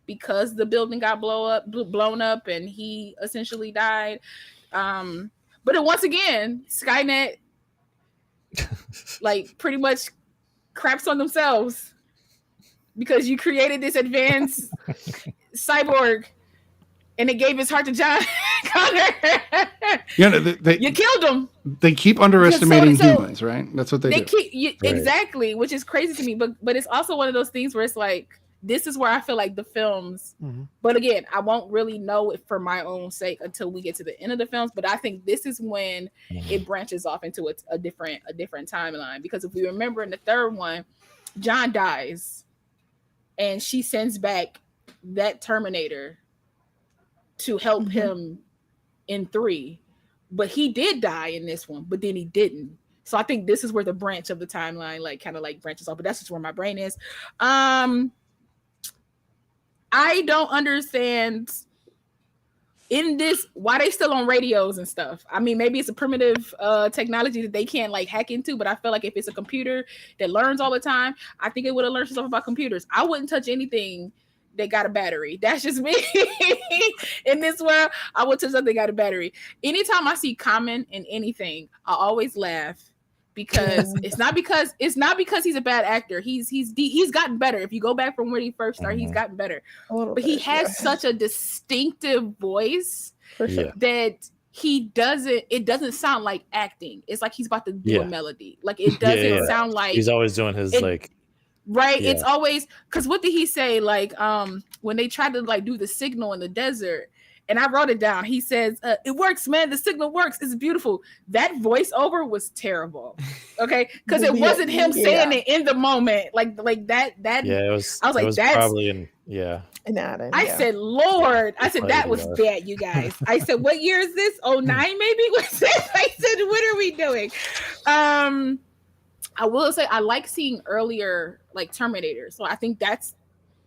because the building got blown up and he essentially died. But then once again, Skynet like pretty much craps on themselves because you created this advanced cyborg and it gave his heart to John Connor. You killed him. They keep underestimating humans, right? That's what they do. Exactly, which is crazy to me. But it's also one of those things where it's like, this is where I feel like the films, but again, I won't really know it for my own sake until we get to the end of the films. But I think this is when it branches off into a different timeline. Because if we remember in the third one, John dies and she sends back that Terminator to help him in 3. But he did die in this one, but then he didn't. So I think this is where the branch of the timeline like kind of like branches off. But that's just where my brain is. I don't understand in this why they still on radios and stuff. I mean, maybe it's a primitive technology that they can't like hack into, but I feel like if it's a computer that learns all the time, I think it would have learned stuff about computers. I wouldn't touch anything that got a battery. That's just me. In this world, I would touch something that got a battery. Anytime I see Common in anything, I always laugh. Because it's not because he's a bad actor. He's gotten better. If you go back from when he first started, he's gotten better. But he has such a distinctive voice that it doesn't sound like acting. It's like he's about to do a melody. Like it doesn't sound like he's always doing his right. It's always because what did he say? Like when they tried to like do the signal in the desert. And I wrote it down. He says, it works, man. The signal works. It's beautiful. That voiceover was terrible. Okay. Because it wasn't him saying it in the moment. Like that. Yeah, it was. I was like, that's probably in. I said, Lord. I said, that was bad, you guys. I said, what year is this? 09 maybe? I said, what are we doing? I will say, I like seeing earlier like Terminator. So I think that's,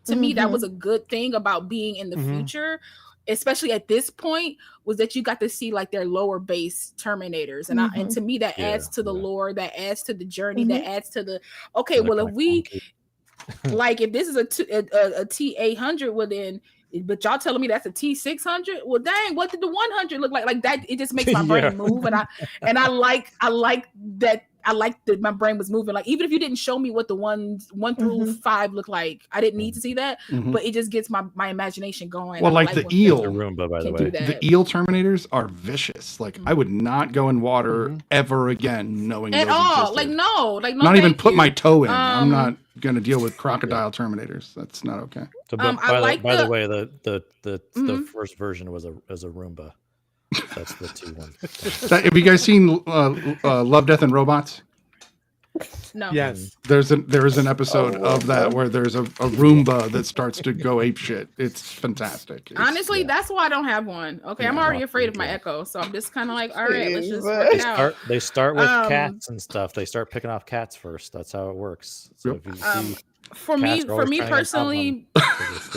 to me, that was a good thing about being in the future. Especially at this point, was that you got to see like their lower base Terminators, and to me that adds to the lore, that adds to the journey, that adds to the if we like if this is a T800, well then, but y'all telling me that's a T600? Well, dang, what did the 100 look like? Like that, it just makes my brain move, and I like that. I like that my brain was moving. Like even if you didn't show me what the 1 through 5 look like, I didn't need to see that. But it just gets my imagination going. Well, like the eel, Roomba, by the way, the eel Terminators are vicious. Like I would not go in water ever again, knowing at those all. existed. No, not even put my toe in. I'm not going to deal with crocodile Terminators. That's not okay. So, by the way, the first version was a Roomba. That's the T1. Have you guys seen Love, Death, and Robots? No. Yes. There is an episode of that where there's a Roomba that starts to go ape shit. It's fantastic. Honestly, that's why I don't have one. Okay, I'm already afraid of my Echo, so I'm just kind of like, all right, let's just work it out. They start with cats and stuff. They start picking off cats first. That's how it works. So if you see for me personally,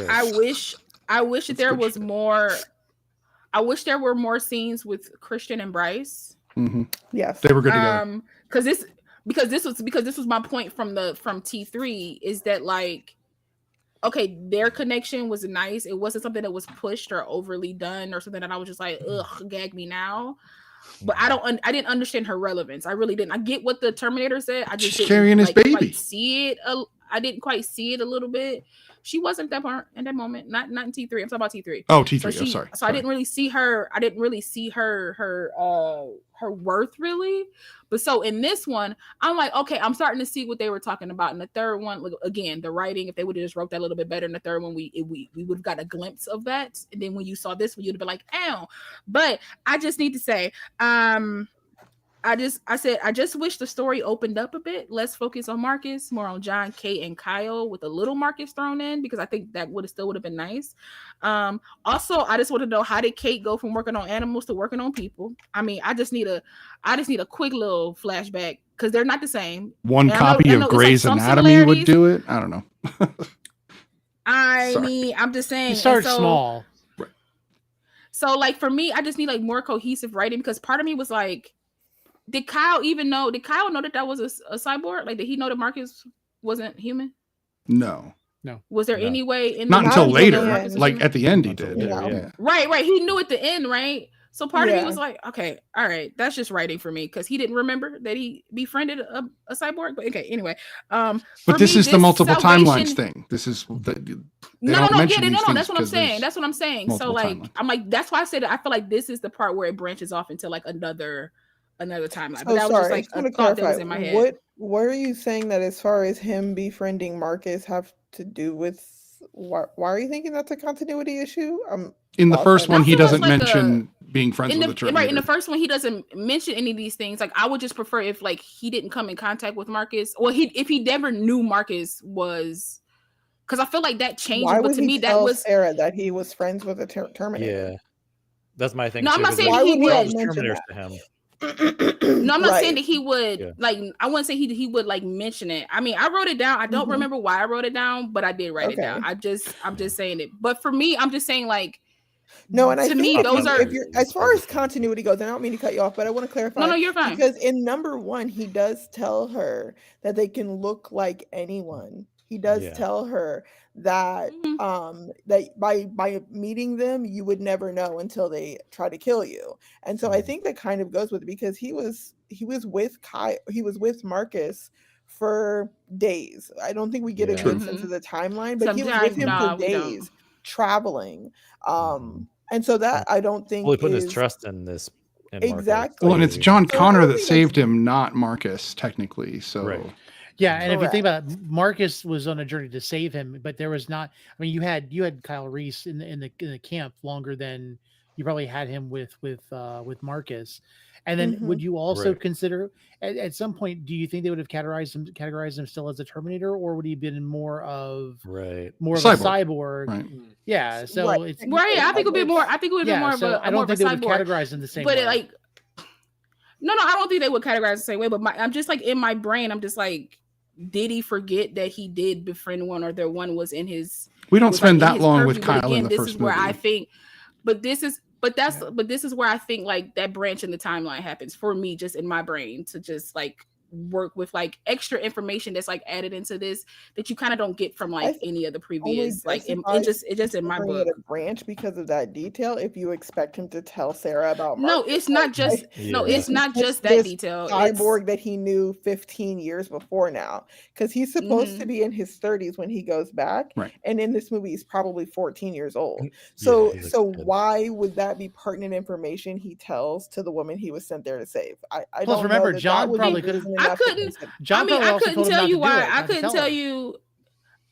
I wish that there was more. I wish there were more scenes with Christian and Bryce. Yes, they were good together. Because this was my point from T3 is that like, okay, their connection was nice. It wasn't something that was pushed or overly done or something that I was just like, ugh, gag me now. But I didn't understand her relevance. I really didn't. I get what the Terminator said. I just didn't carrying his baby. Quite see it. I didn't quite see it a little bit. She wasn't that part in that moment. Not in T3. I'm talking about T3. Oh, T3. Sorry. So I didn't really see her. I didn't really see her worth really. But so in this one, I'm like, okay, I'm starting to see what they were talking about. In the third one, again, the writing. If they would have just wrote that a little bit better in the third one, we would have got a glimpse of that. And then when you saw this one, you'd have been like, ow. But I just need to say, I just wish the story opened up a bit. Less focus on Marcus, more on John, Kate, and Kyle with a little Marcus thrown in, because I think that would have been nice. Also, I just want to know, how did Kate go from working on animals to working on people? I mean, I just need a quick little flashback, because they're not the same. One And copy I of know it's like Grey's some Anatomy would similarities. do it. I don't know. I Sorry. mean, I'm just saying. He started and so, small. So, like, for me, I just need like more cohesive writing, because part of me was like, did Kyle know that was a cyborg? Like, did he know that Marcus wasn't human? No. Was there any way in Not the until movie that later. Marcus was Like human? at the end, he Until did. later, Yeah. Right. He knew at the end, right? So part of me Yeah. was like, okay, all right, that's just writing for me, because he didn't remember that he befriended a cyborg. But okay, anyway. But for this me, is the multiple Salvation- timelines thing. This is they No, don't mention yeah, these no, things that's what I'm because saying. there's That's what I'm saying. So multiple like, timelines. I'm like, that's why I said I feel like this is the part where it branches off into like another timeline. So But that was sorry, I just just like want a to thought that clarify. was in my head. What are you saying that as far as him befriending Marcus have to do with? Why are you thinking that's a continuity issue? In the lost first on one, that. he I feel doesn't like mention being friends in with the the Terminator. right in the first one, he doesn't mention any of these things. Like, I would just prefer if like he didn't come in contact with Marcus, or if he never knew Marcus was, because I feel like that changes. Why But would to he me, that tell was Sarah that he was friends with a Terminator? Yeah, that's my thing No, I'm too. not 'cause saying they're- Why would he they're all have just mentioned Terminators that? to him. No, I'm not saying Right. that he would Yeah. like. I wouldn't say he would like mention it. I mean, I wrote it down. I don't Mhm. remember why I wrote it down, but I did write it down. Okay. I'm just saying it. But for me, I'm just saying like, No, and I to think me, if those you, are if you're as far as continuity goes, and I don't mean to cut you off, but I want to clarify no, you're fine. because in number one, he does tell her that they can look like anyone. He does Yeah. tell her that Mhm. that by meeting them, you would never know until they try to kill you. And so I Mhm. think that kind of goes with it, because he was with he was with Marcus for days. I don't think we get a Yeah. good Mhm. sense of the timeline, but he was Sometimes, with him for nah, we don't. days traveling. Mhm. And so that I don't think Fully putting his is trust in this. In Marcus, exactly. Well, and it's like, John So I Connor don't that think that's saved him, not Marcus, technically. So Right. Yeah, and if you think correct. about it, Marcus was on a journey to save him, but there was not. I mean, you had Kyle Reese in the camp longer than you probably had him with Marcus. And then would you also Right. consider at some point? Do you think they would have categorized him still as a Terminator, or would he have been more of Right. a Cyborg. cyborg? Right. Yeah, so Right. it's Right, I think it would be more. I think it would be yeah. more of So a I more don't of a think they would cyborg. categorize him the same But way. it like, no, I don't think they would categorize the same way. But I'm just like, in my brain, I'm just like, did he forget that he did befriend one, or that one was in his? we don't was, spend like, in that his long with purview? But Kyle in again, the this first is where movie. I think. But this is where I think like that branch in the timeline happens for me, just in my brain, to just like work with like extra information that's like added into this that you kind of don't get from I like think any of the only previous. Like it justifies just in my considering book. it a branch because of that detail. If you expect him to tell Sarah about No, Marcus, it's not just no, Yeah. it's not it's just that this detail. It's cyborg that he knew 15 years before now, because he's supposed to Mhm. be in his 30s when he goes back, Right. and in this movie he's probably 14 years old. Yeah, So he's a so kid. why would that be pertinent information he tells to the woman he was sent there to save? I Plus, don't remember, know that John that would probably be could've- reason I enough to couldn't. consider. John I mean, probably I also couldn't told him tell not you to do why. it, I not to couldn't tell tell her. you.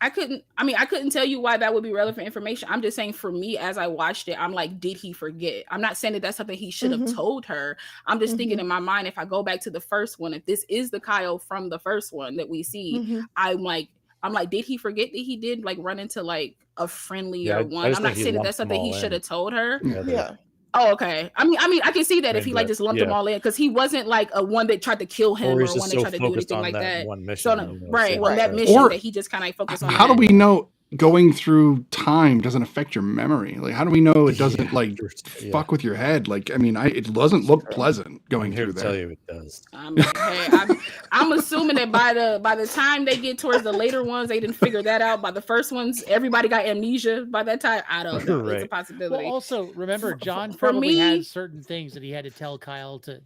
I couldn't. I mean, I couldn't tell you why that would be relevant information. I'm just saying, for me, as I watched it, I'm like, did he forget? I'm not saying that that's something he should have Mhm. told her. I'm just thinking Mhm. in my mind, if I go back to the first one, if this is the Kyle from the first one that we see, Mhm. I'm like, did he forget that he did like run into like a friendlier Yeah, I one? just I'm think not he saying that lumped that's them something he all should in have told her. together. Yeah. Oh, okay. I mean, I can see that if he like But, just lumped them yeah. all in, because he wasn't like a one that tried to kill him Or or he's one just that so tried to do focused anything on like that that. one mission. So no, right saving on that the- mission Or that he just kind of focused on. How do that. we know going through time doesn't affect your memory? Like, how do we know it doesn't Yeah, like yeah. fuck with your head? Like, I mean, it doesn't look pleasant I'm going here through to tell there. you it does. I mean, hey, I'm assuming that by the time they get towards the later ones, they didn't figure that out. By the first ones, everybody got amnesia by that time. I don't know. It's a Right. Well, possibility. also remember, John for probably me- had certain things that he had to tell Kyle to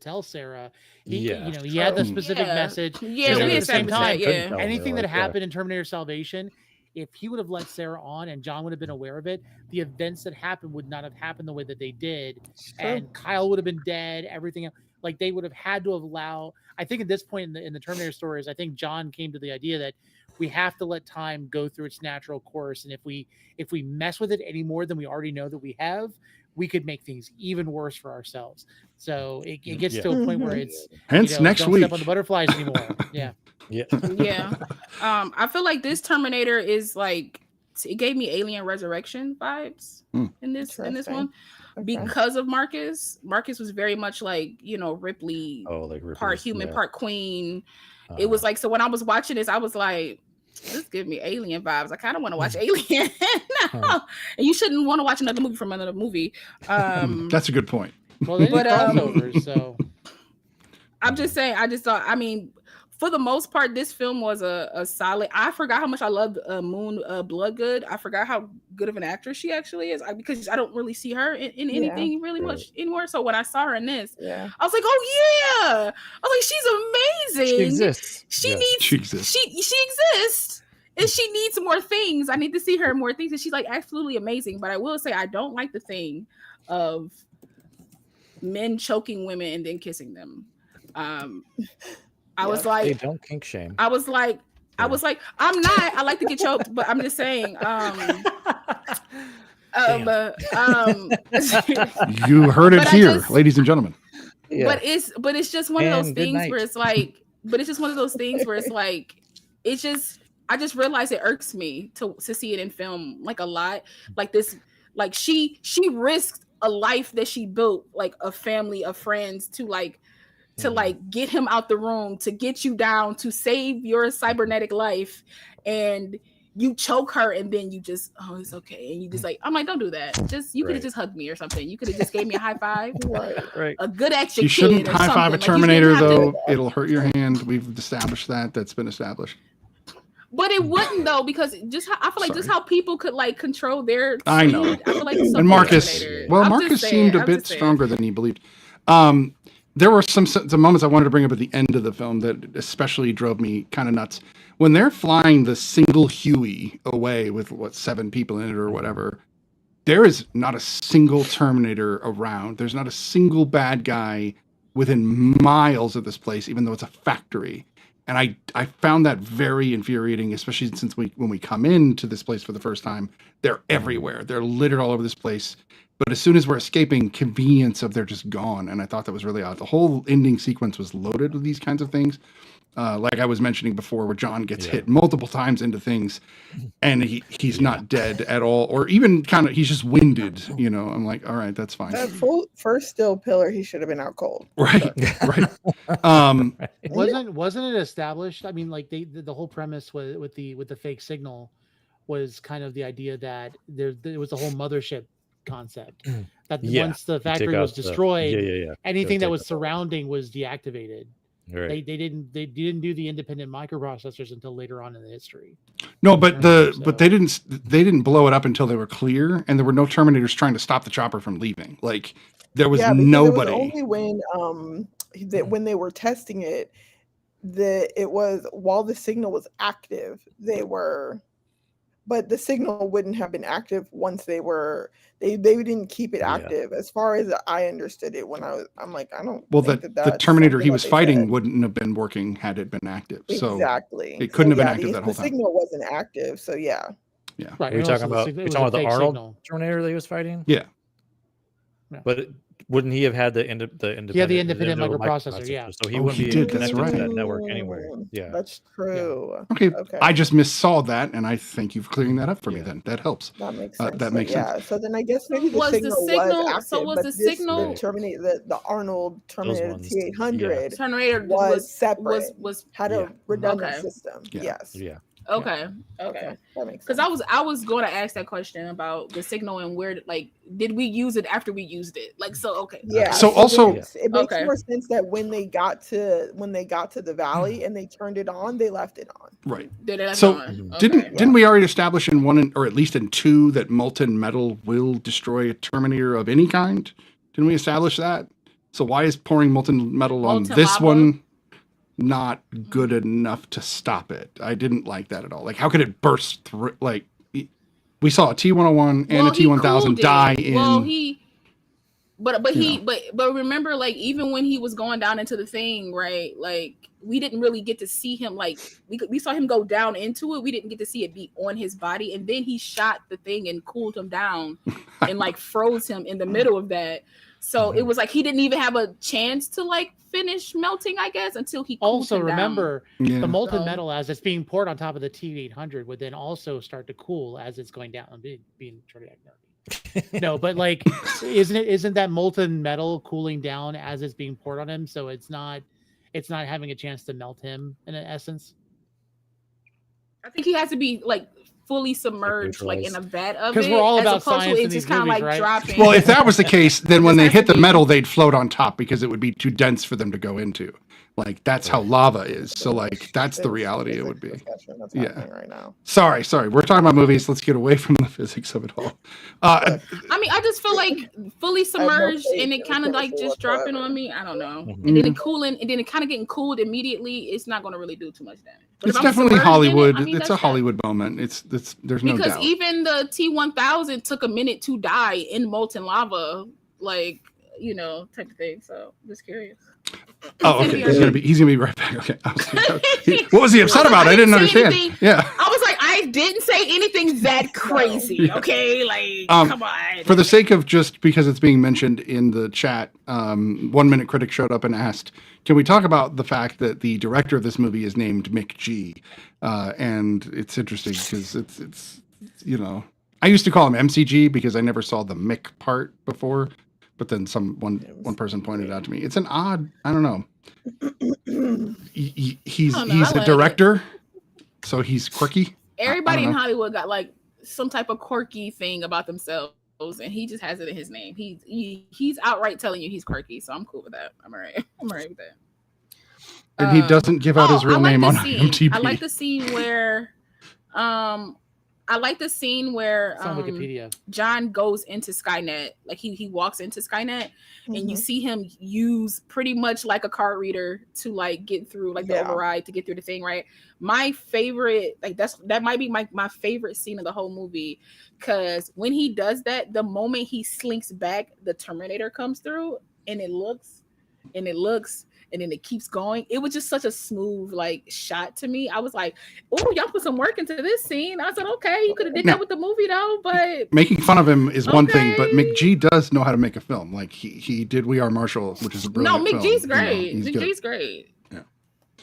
tell Sarah. Yeah. He had the True. specific Yeah. message. Yeah, and we at the same established time, that. couldn't Yeah. tell her, anything that like, happened in Terminator Salvation, if he would have let Sarah on and John would have been aware of it, the events that happened would not have happened the way that they did, and Kyle would have been dead. Everything like they would have had to allow. I think at this point in the Terminator stories, I think John came to the idea that we have to let time go through its natural course, and if we mess with it any more than we already know that we have, we could make things even worse for ourselves. So it gets to a point where it's hence next don't week. step on the butterflies anymore. Yeah. Yeah. I feel like this Terminator is like, it gave me Alien Resurrection vibes in this one because of Marcus. Marcus was very much like, Ripley, part human, part queen. It was like, so when I was watching this, I was like, this gives me Alien vibes. I kind of want to watch Alien now. And you shouldn't want to watch another movie from another movie. That's a good point. Well, they did crossovers, so I'm just saying, for the most part, this film was a solid. I forgot how much I loved Moon Bloodgood. I forgot how good of an actress she actually is, because I don't really see her in anything really much anymore. So when I saw her in this, I was like, oh yeah! I was like, she's amazing. She exists. She exists, and she needs more things. I need to see her in more things, and she's like absolutely amazing. But I will say, I don't like the thing of men choking women and then kissing them. I was like, hey, don't kink shame. I was like, I'm not. I like to get choked, but I'm just saying. You heard it here, ladies and gentlemen. Yeah. But it's just one of those things where it's like, I just realized it irks me to see it in film like a lot, like this, like she risked a life that she built, like a family of friends, to get him out the room, to get you down, to save your cybernetic life, and you choke her, and then you just, oh, it's okay, and you just like, I'm like, don't do that. You could have just hugged me or something. You could have just gave me a high five, right? A good action. You shouldn't high five a Terminator, though. It'll hurt your hand. We've established that. That's been established. But it wouldn't, though, because I feel like just how people could like control their. I know. I feel like and Marcus seemed a bit stronger than he believed. There were some moments I wanted to bring up at the end of the film that especially drove me kind of nuts. When they're flying the single Huey away with 7 people in it or whatever, there is not a single Terminator around. There's not a single bad guy within miles of this place, even though it's a factory. And I found that very infuriating, especially since when we come into this place for the first time, they're everywhere. They're littered all over this place. But as soon as we're escaping convenience they're just gone. And I thought that was really odd. The whole ending sequence was loaded with these kinds of things. Like I was mentioning before, where John gets hit multiple times into things and he's not dead at all, or even kind of, he's just winded, I'm like, all right, that's fine. That first still pillar, he should have been out cold. Right. Wasn't it established? I mean, like the whole premise with the fake signal was kind of the idea that there was a whole mothership concept that once the factory was destroyed, anything that was surrounding was deactivated. Right. They didn't do the independent microprocessors until later on in the history. No, but they didn't blow it up until they were clear, and there were no Terminators trying to stop the chopper from leaving. Like there was nobody. It was only when they were testing it, it was while the signal was active, but the signal wouldn't have been active once they didn't keep it active, as far as I understood it. I'm like, I don't. Well, the Terminator he was fighting wouldn't have been working had it been active. Exactly. So it couldn't have been active that whole time. The signal wasn't active, so yeah. Yeah. Right. Are you talking about the Arnold Terminator that he was fighting? Yeah. But wouldn't he have had the independent? Yeah, the independent microprocessor. Yeah. So he wouldn't be connected to that network anyway. Yeah, that's true. Okay. I just missaw that, and I thank you for clearing that up for me. Then that helps. That makes sense. That makes sense. Yeah. So then I guess maybe the signal was active. So was the signal the Arnold Terminator T800 Terminator was separate? Had a redundant system. Yes. Yeah. Okay. That makes sense. Because I was going to ask that question about the signal and where, like, did we use it after we used it? Like, so okay. Yeah. So also, it makes more sense that when they got to the valley and they turned it on, they left it on. Right. So didn't we already establish in 1 or at least in 2 that molten metal will destroy a Terminator of any kind? Didn't we establish that? So why is pouring molten metal on this lava? One not good enough to stop it? I didn't like that at all. Like, how could it burst through? Like, we saw a T-101 and a T-1000 die in. Well, But remember, like, even when he was going down into the thing, right? Like, we didn't really get to see him. Like, we saw him go down into it. We didn't get to see it be on his body, and then he shot the thing and cooled him down, and like froze him in the middle of that. So it was like he didn't even have a chance to like finish melting, I guess, until he cooled also him remember down. the molten metal as it's being poured on top of the T800 would then also start to cool as it's going down and being cardiac nerve. No, but like, isn't that molten metal cooling down as it's being poured on him? So it's not having a chance to melt him in essence. I think he has to be like fully submerged, like in a vat of it. Because we're all about science in it's these just kind of movies, like right? dropping. Well, if that was the case, then when they hit the metal, they'd float on top because it would be too dense for them to go into. Like, that's how lava is. So, like, that's the reality it would be. That's Yeah. happening right now. Sorry. We're talking about movies. Let's get away from the physics of it all. I mean, I just feel like fully submerged faith and in it kind of like chemical just dropping whatsoever. on me. I don't know. Mhm. And then it cooling, and then it kind of getting cooled immediately. It's not going to really do too much damage. But It's if I'm definitely submerged in Hollywood. I mean, It's that's a that. Hollywood moment. It's there's no Because doubt. even the T1000 took a minute to die in molten lava, like, you know, type of thing. So just curious. Oh, okay. He's gonna be right back. Okay. What was he upset about? I didn't understand. Yeah. I was like, I didn't say anything that crazy. Yeah. Okay, like, come on. For the sake of just because it's being mentioned in the chat, 1 Minute Critic showed up and asked, can we talk about the fact that the director of this movie is named Mick G? And it's interesting because it's you know, I used to call him MCG because I never saw the Mick part before. But then one person pointed out to me, it's an odd, I don't know. He's a director, so he's quirky. Everybody in Hollywood got like some type of quirky thing about themselves, and he just has it in his name. He's outright telling you he's quirky, so I'm cool with that. I'm all right with that. And he doesn't give out his real name on IMDb. I like the scene where Wikipedia. John goes into Skynet, like he walks into Skynet, and you see him use pretty much like a card reader to like get through, like the override to get through the thing, right? My favorite, like that might be my favorite scene of the whole movie, because when he does that, the moment he slinks back, the Terminator comes through, and it looks, and then it keeps going. It was just such a smooth like shot to me. I was like, "Oh, y'all put some work into this scene." I said, "Okay, you could have did that with the movie though." But making fun of him is one thing, but Mick G does know how to make a film. Like he did We Are Marshall, which is a brilliant film. Mick G's great. You know, Mick G's great. Yeah,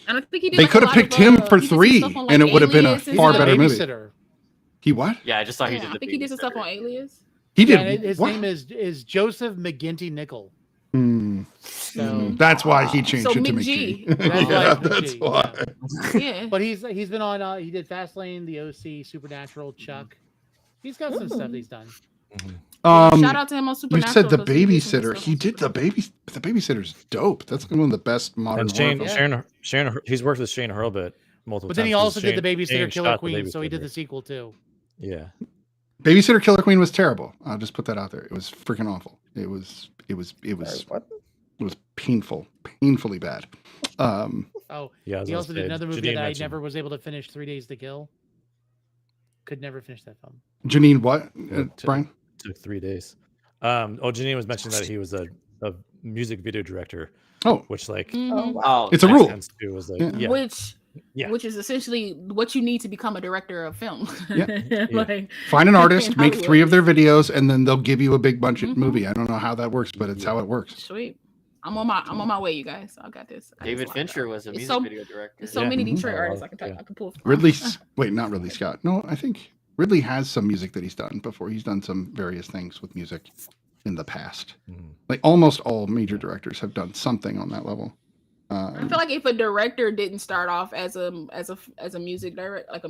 and I think he did. They like, could have picked him for 3, and it would have been a far better movie. He what? Yeah, I just saw he did. I think he did some stuff on Alias. He did. Yeah, his name is Joseph McGinty Nickel. So that's why he changed it to McG. That's why. Yeah. But he's been on. He did Fastlane, The OC, Supernatural, Chuck. He's got some stuff he's done. Shout out to him on Supernatural. You said The Babysitter. He did The Babysitter's dope. That's one of the best modern. And Sharon, he's worked with Shane Hurlbut multiple times. But then he also did The Babysitter Killer Queen, so he did the sequel too. Yeah. Babysitter Killer Queen was terrible. I'll just put that out there. It was freaking awful. It was painfully bad. Yeah. He also did another movie that I never was able to finish, 3 Days to Kill. Could never finish that film. Janine, what? Brian? Took 3 days. Janine was mentioning that he was a music video director. Oh, which like it's a rule. Was like, which is essentially what you need to become a director of film. Like, find an artist, make 3 of their videos, and then they'll give you a big budget movie. I don't know how that works, but it's how it works. Sweet. I'm on my way, you guys. I got this. David Fincher was a music video director. There's so many Detroit artists I can pull from. Not Ridley Scott. No, I think Ridley has some music that he's done before. He's done some various things with music in the past. Like almost all major directors have done something on that level. I feel like if a director didn't start off as a music director, like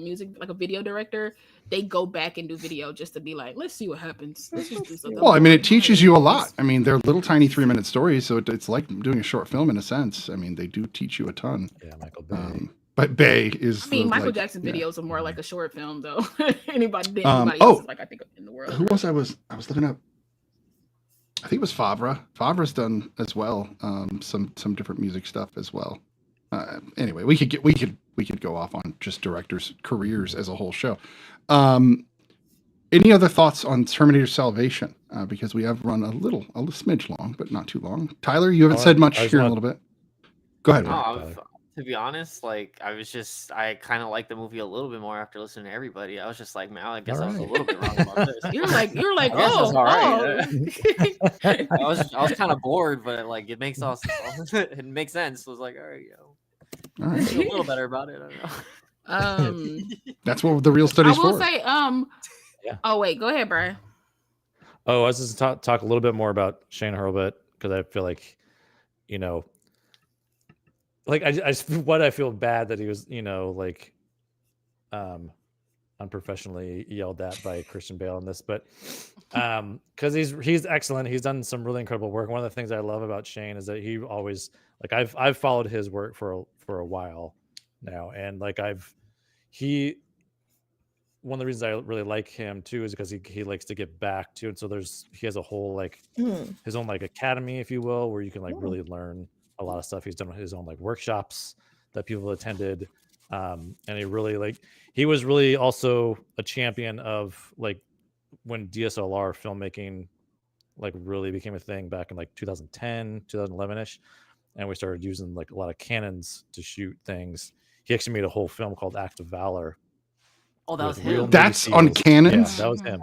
a video director, they go back and do video just to be like, let's see what happens. Let's just do something. Well, I mean, it teaches you a lot. I mean, they're little tiny 3-minute stories, so it's like doing a short film in a sense. I mean, they do teach you a ton. Yeah, Michael Bay. But Bay is. I mean, Michael Jackson videos are more like a short film, though. anybody else is like, I think, in the world. Who was I was looking up? I think it was Favre. Favre's done as well. Some different music stuff as well. Anyway, we could go off on just directors' careers as a whole show. any other thoughts on Terminator Salvation? Because we have run a smidge long, but not too long. Tyler, you haven't said much here a little bit. Go ahead. To be honest, like I kind of liked the movie a little bit more after listening to everybody. I was just like, man, I guess I was a little bit wrong about this. You're like, I guess oh, it's all right. oh. I was kind of bored, but like it makes it makes sense. I was like, all right, All right. I feel a little better about it. I don't know. That's what the real study's for. I will say, Yeah. Oh wait, go ahead, Brian. Oh, I was just talk a little bit more about Shane Hurlbut because I feel like, like I feel bad that he was, like, unprofessionally yelled at by Christian Bale in this, but because he's excellent. He's done some really incredible work. One of the things I love about Shane is that he always, like, I've followed his work for a while now, and like one of the reasons I really like him too is because he likes to get back to, and so he has a whole like his own like academy, if you will, where you can like really learn a lot of stuff. He's done his own like workshops that people attended, and he was really also a champion of like when DSLR filmmaking like really became a thing back in like 2010 2011ish, and we started using like a lot of Canons to shoot things. He actually made a whole film called Act of Valor. Oh, that was him. That's on Canons? Yeah, that was him.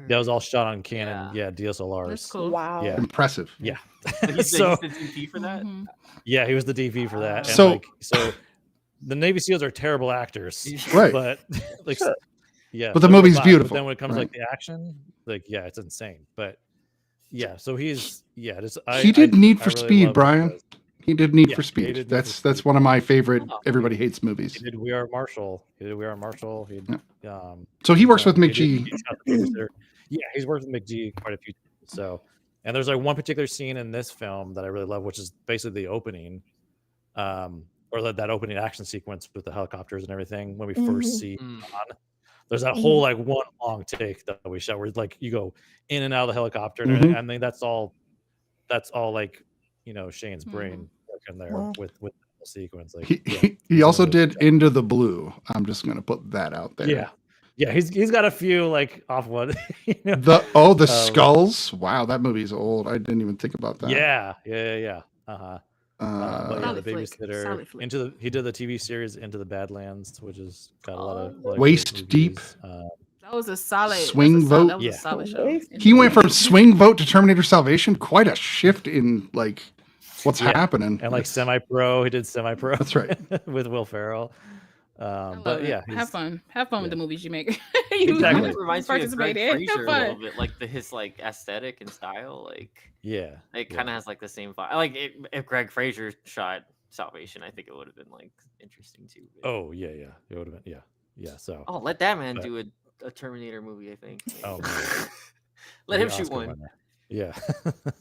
That was all shot on Canon. Yeah, DSLRs. That's cool. Wow. Yeah. Impressive. Yeah. He's the DP for that? Yeah, he was the DP for that. And So the Navy SEALs are terrible actors. Right. But like but the movie's beautiful. But then when it comes like the action, like it's insane. But yeah, so he did Need for Speed, Brian. He did Need for Speed. That's one of my favorite Everybody Hates movies. He did We Are Marshall. So he works with McG. Yeah, he's worked with McG quite a few times. So, and there's like one particular scene in this film that I really love, which is basically the opening, or that opening action sequence with the helicopters and everything when we first see Han. There's that whole like one long take that we shot where like you go in and out of the helicopter, and I think that's all like Shane's brain working there with the sequence. Like he also did Into the Blue. I'm just gonna put that out there. Yeah, he's got a few like off one. The Skulls. Wow, that movie's old. I didn't even think about that. Yeah. Solid The Babysitter. flick. He did the TV series Into the Badlands, which has got a lot of Waist Deep. That was a solid Swing Vote. That was a solid show. He went from Swing Vote to Terminator Salvation. Quite a shift in like what's happening. And like Semi-Pro, he did Semi-Pro. That's right. With Will Ferrell. But yeah, have fun with the movies you make. Exactly. It reminds me of Greg Fraser a little bit, like his like aesthetic and style. Like it kind of has like the same vibe. Like if Greg Fraser shot Salvation, I think it would have been like interesting too. Oh yeah, it would have been yeah. So let that man do a Terminator movie. I think. Oh, let him shoot one. Yeah.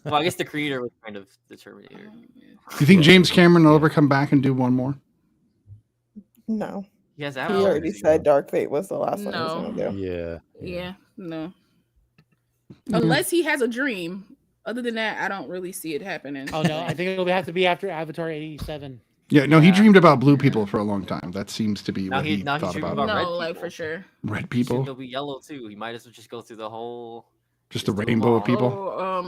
Well, I guess the creator was kind of the Terminator. Do you think James Cameron will ever come back and do one more? No. He already said Dark Fate was the last one he was going to do. Yeah, no. Unless he has a dream. Other than that, I don't really see it happening. Oh no, I think it'll have to be after Avatar 87. Yeah, no, he dreamed about blue people for a long time. That seems to be what he thought about. No, like for sure. Red people. They'll be yellow too. He might as well just go through the whole. Just a rainbow of people.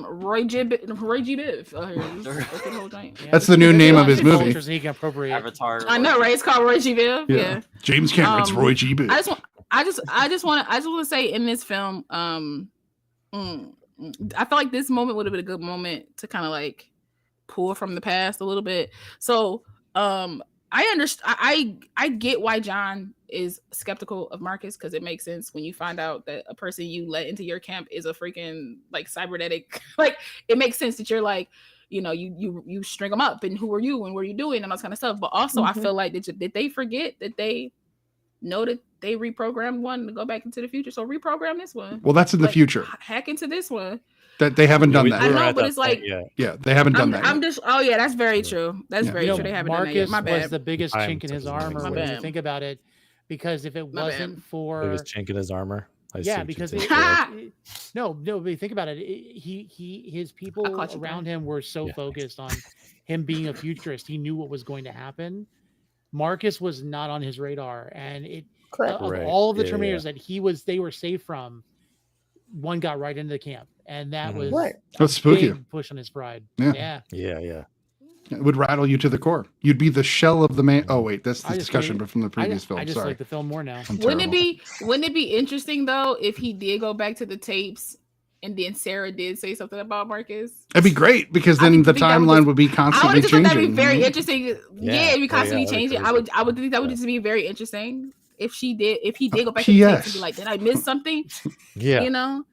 Roy G. Biv. The whole time. That's the new name of his movie. He can appropriate. Avatar. I know, right? It's called Roy G. Biv. Yeah. James Cameron's Roy G. Biv. I just want to say in this film, I feel like this moment would have been a good moment to kind of like pull from the past a little bit. So, I understand. I get why John is skeptical of Marcus, because it makes sense when you find out that a person you let into your camp is a freaking like cybernetic. Like it makes sense that you're like, you string them up and who are you and what are you doing and all that kind of stuff. But also I feel like did they forget that they know that they reprogrammed one to go back into the future? So reprogram this one. Well, that's in the future. Hack into this one. That they haven't done that. I know, but it's like, they haven't done that. I'm just, that's very true. That's very true. They haven't done that yet. My bad. Was the biggest chink in his armor when you think about it, because if it wasn't for biggest chink in his armor. Because no, but think about it. His people around him were so focused on him being a futurist. He knew what was going to happen. Marcus was not on his radar, and of all of the Terminators that they were safe from, one got right into the camp, and that was Right. That's spooky. big push on his pride. Yeah. Yeah. It would rattle you to the core. You'd be the shell of the man. Oh wait, that's the I just discussion think- from the previous film. I just Sorry. like the film more now. I'm Wouldn't terrible. it be interesting though if he did go back to the tapes and then Sarah did say something about Marcus? It'd be great because I then think the that would timeline just- would be I would constantly just think that'd be changing. very interesting. Yeah, it'd be constantly that'd be changing. crazy. I would think that would Yeah. just be very interesting if he did go back to the tapes and P.S. be like, did I miss something? Yeah. You know?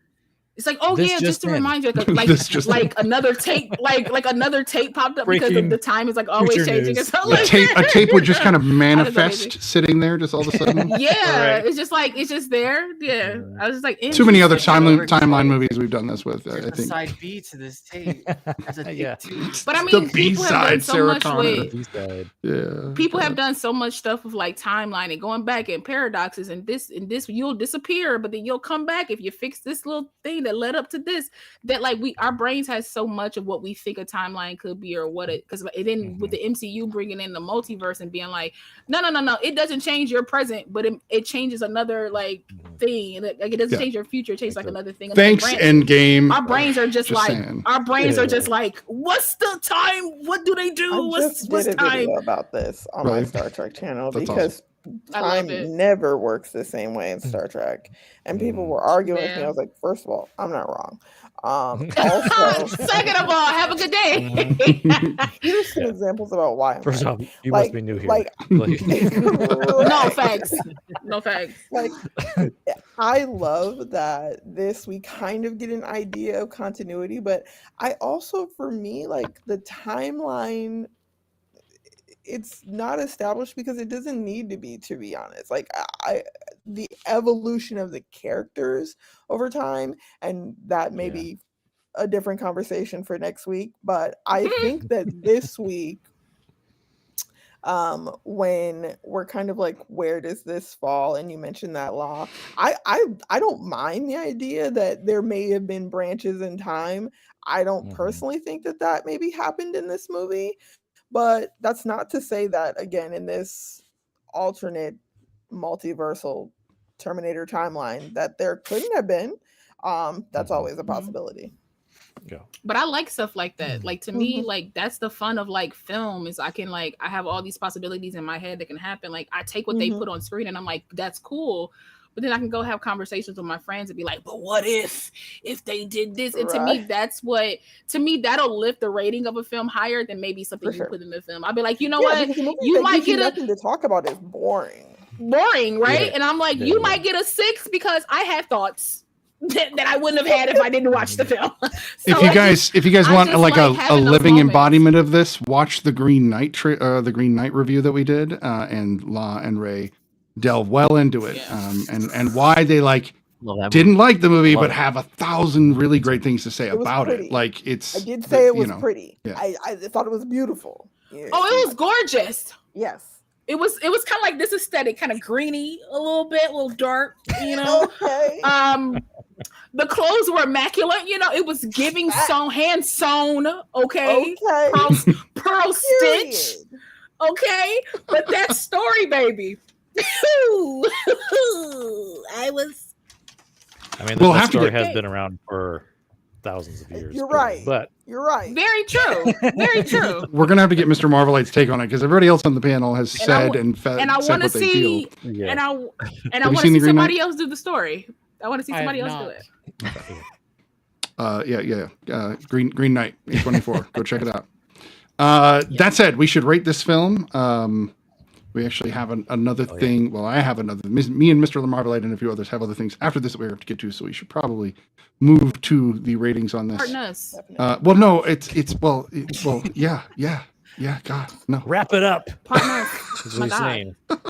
It's like, oh This yeah, just just to in. remind you, This just like another tape, like another tape popped up because Breaking the time is like always future changing. news. And so, A like, tape would just kind of amazing. manifest sitting there just all of a sudden. Yeah, Right. it's just like it's just there. Yeah, I was just like Too many other interesting. timeline movies we've done this with. There's I a think. side B to this tape. There's a Yeah. yeah. But I The mean, people have done B-side, so Sarah much Connor. with Yeah. people have done so much stuff with like timeline and going back and paradoxes and this you'll disappear, but then you'll come back if you fix this little thing that led up to this. That like our brains has so much of what we think a timeline could be or what it because it didn't with the MCU bringing in the multiverse and being like no, it doesn't change your present, but it changes another like thing. And it doesn't change your future, it changes like another thing. Thanks, Endgame. Our brains are just like saying. our brains are just like, what's the time? What do they do? I What's just did a time? video about this on my Right. Star Trek channel That's because I love time it. never works the same way in Star Trek. And people were arguing with me. Yeah. I was like, first of all, I'm not wrong. Also, Second of all, have a good day. here's some examples about why I'm First right. off, you must Like- be new here. like- No Right. facts. No facts. Like, I love that we kind of get an idea of continuity, but I also, for me, like the timeline, it's not established because it doesn't need to be honest. Like the evolution of the characters over time, and that may be a different conversation for next week, but I think that this week, when we're kind of like, where does this fall? And you mentioned that law. I don't mind the idea that there may have been branches in time. I don't personally think that maybe happened in this movie, but that's not to say that again in this alternate multiversal Terminator timeline that there couldn't have been. That's always a possibility. Yeah. But I like stuff like that. Like to me, like that's the fun of like film is I have all these possibilities in my head that can happen. Like I take what they put on screen and I'm like, that's cool. But then I can go have conversations with my friends and be like, but what if they did this? And to me, that'll lift the rating of a film higher than maybe something you put in the film. I'll be like, you know what? You might get nothing to talk about is boring, right? Yeah. And I'm like, you might get a 6 because I have thoughts that I wouldn't have had if I didn't watch the film. So If you guys I want just like like a having those living moments. embodiment of this, watch the Green Knight review that we did, and Law and Ray delve well into it, and why they didn't like the movie but have 1,000 really great things to say about pretty. it. Like it's I did say it was pretty. Yeah. I thought it was beautiful. Yeah. Oh, it was gorgeous. Yes. It was kind of like this aesthetic, kind of greeny, a little bit, a little dark, you know. Okay. The clothes were immaculate, you know. It was giving hand sewn, okay. Pearl stitch, okay. But that story, baby. I mean, We'll the have to story get- has been around for thousands of years. You're clearly, right. But You're right. very true, very true. We're gonna have to get Mr. Marvelite's take on it because everybody else on the panel has And I said w- and I said want to what they feel. see, yeah. and I Have want you to seen see The Green somebody Knight? else do the story. I want to see I have somebody else not. do it. Green Knight, A24. Go check it out. That said, we should rate this film. We actually have another thing. Well, I have another. Me and Mr. Marvelite and a few others have other things after this that we have to get to. So we should probably move to the ratings on this. Pardon us. Well, no, yeah. God, no. Wrap it up. Pardon us. Is My what he's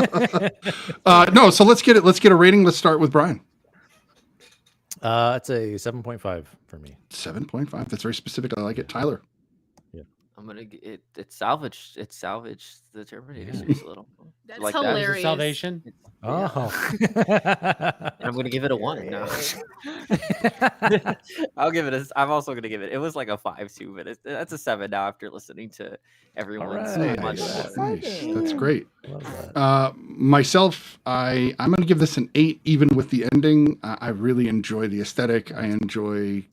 God. saying. No. So let's get it. Let's get a rating. Let's start with Brian. It's a 7.5 for me. 7.5. That's very specific. I like it. Tyler. I'm gonna it salvaged the Terminator series a little. That's Like Is it hilarious. Salvation? Oh. And I'm gonna give it a 1 now. I'll give it a. I'm also gonna give it. It was like a 5 too, but that's a 7 now after listening to everyone so right. much. Nice. That's great. Love that. Myself, I'm going to give this an 8, even with the ending. I really enjoy the aesthetic. I enjoy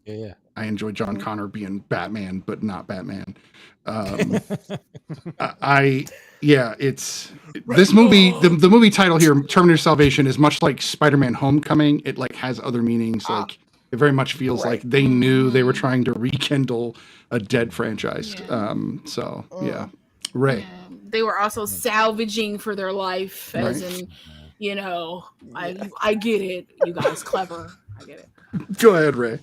John Connor being Batman, but not Batman. It's this movie. The movie title here, Terminator Salvation, is much like Spider-Man: Homecoming. It like has other meanings. Like it very much feels like they knew they were trying to rekindle a dead franchise. Yeah. Ray. Yeah. They were also salvaging for their life, as in, I get it. You guys clever. I get it. Go ahead, Ray.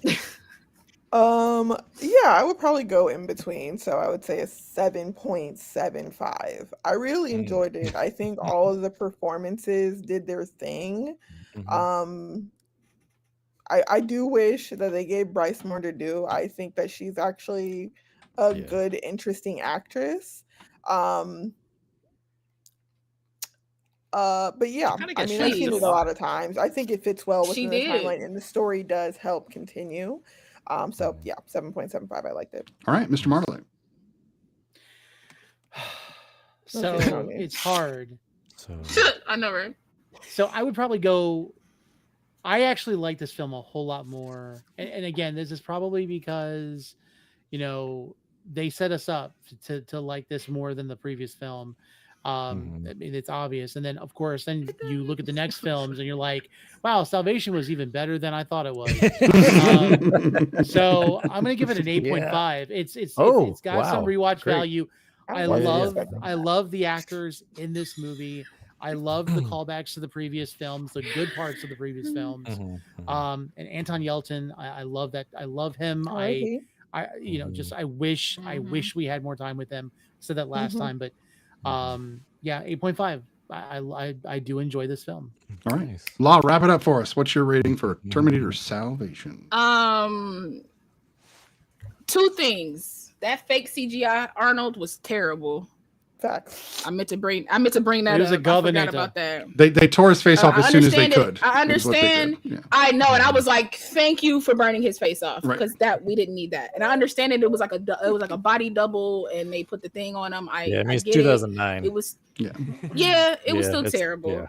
I would probably go in between. So I would say a 7.75. I really enjoyed it. I think all of the performances did their thing. I do wish that they gave Bryce more to do. I think that she's actually a good, interesting actress. But yeah, I mean, I've seen it a lot of times. I think it fits well within the timeline, and the story does help continue. 7.75. I liked it. All right, Mr. Marvelette. So it's hard. I know, right? So I would probably go. I actually like this film a whole lot more, and again, this is probably because, they set us up to like this more than the previous film. I mean, it's obvious. And then, of course, then you look at the next films and you're like, wow, Salvation was even better than I thought it was. So I'm going to give it an 8.5. It's got some rewatch value. I love the actors in this movie. I love the callbacks to the previous films, the good parts of the previous films. And Anton Yelchin, I love that. I love him. I wish we had more time with him. I said that last time, but 8.5. I do enjoy this film. All right. Nice. Law, wrap it up for us. What's your rating for Terminator Salvation? 2 things. That fake CGI Arnold was terrible. Facts. I meant to bring that up. I forgot about that. They tore his face off as soon as they could. I understand. I know, and I was like, "Thank you for burning his face off," because we didn't need that. And I understand it was like a body double, and they put the thing on him. It means 2009. It was it was still terrible.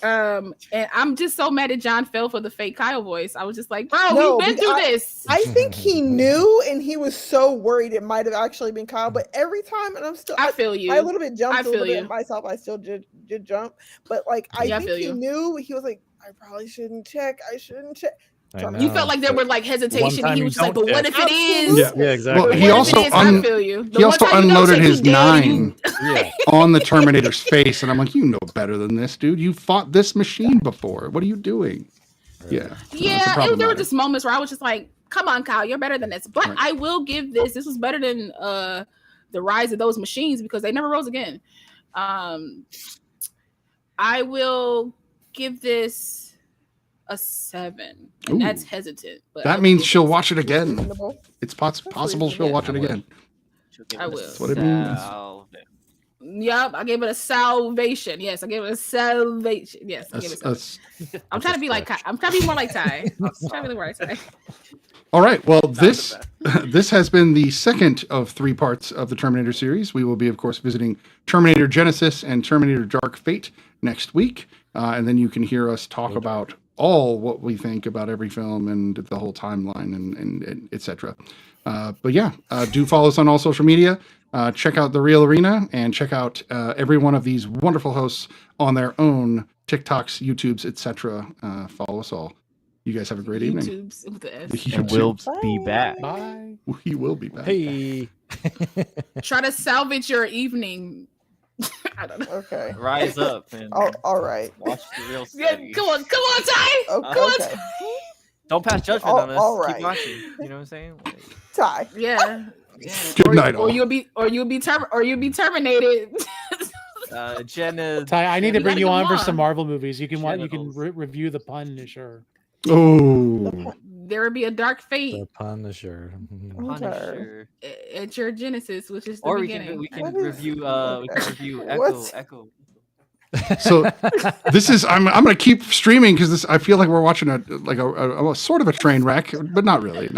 And I'm just so mad at John fell for the fake Kyle voice. I was just like, bro, we've been through this. I think he knew, and he was so worried it might have actually been Kyle. But every time, and I feel you. I a little bit jumped a little bit myself. I still did jump, but like I think he knew. He was like, I probably shouldn't check. I shouldn't check. You felt like there were like hesitation. He was just like, but what if it is? Yeah, exactly. Well, he also unloaded his 9 on the Terminator's face, and I'm like, you know better than this, dude. You fought this machine before. What are you doing? There were just moments where I was just like, come on, Kyle, you're better than this. But I will give this was better than the rise of those machines, because they never rose again. I will give this a 7, and that's hesitant. But that means she'll watch it again. It's possible she'll watch it again. I will. That's what it means. Yep, I gave it a salvation. Yes, I gave it a salvation. Yes, I gave it a I'm trying to be like I'm trying to be more like Ty. All right. Well, this has been the second of 3 parts of the Terminator series. We will be, of course, visiting Terminator Genesis and Terminator Dark Fate next week, and then you can hear us talk about all what we think about every film and the whole timeline and etc. Do follow us on all social media. Check out The Real Arena, and check out every one of these wonderful hosts on their own TikToks, YouTubes, etc. Follow us all. You guys have a great evening. And we'll be back. Bye. We will be back. Hey. Try to salvage your evening. I don't know. Okay. Rise up and all right. Watch The Real Study. Come on, Ty. Okay. Don't pass judgment on us. All right. Keep watching. You know what I'm saying? Ty. Yeah. Good night, or you'll be terminated. Jenna. Ty, I need to bring you on for some Marvel movies. You can review the Punisher. Oh. there would be a dark fate The Punisher. Punisher. at your Genesis, which is the Or beginning. What is- we can review What's- Echo. So this is I'm gonna keep streaming because this I feel like we're watching a sort of a train wreck, but not really.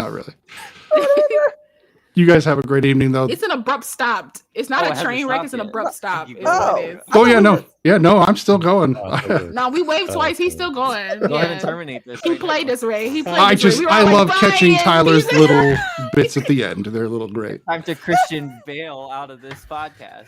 You guys have a great evening though. It's an abrupt stop. It's not Oh, it a hasn't train wreck. stopped It's an yet. abrupt stop. You Is go. what it is. Oh yeah, no, I'm still going. Oh, so good. No, we waved twice. He's still going. Go ahead and Yeah. terminate this. He right played now. this, Ray. He played I this, Ray. just We were I all love like, catching "Brian, Tyler's he's- little bits at the end. They're a little great. Time to Christian Bale out of this podcast.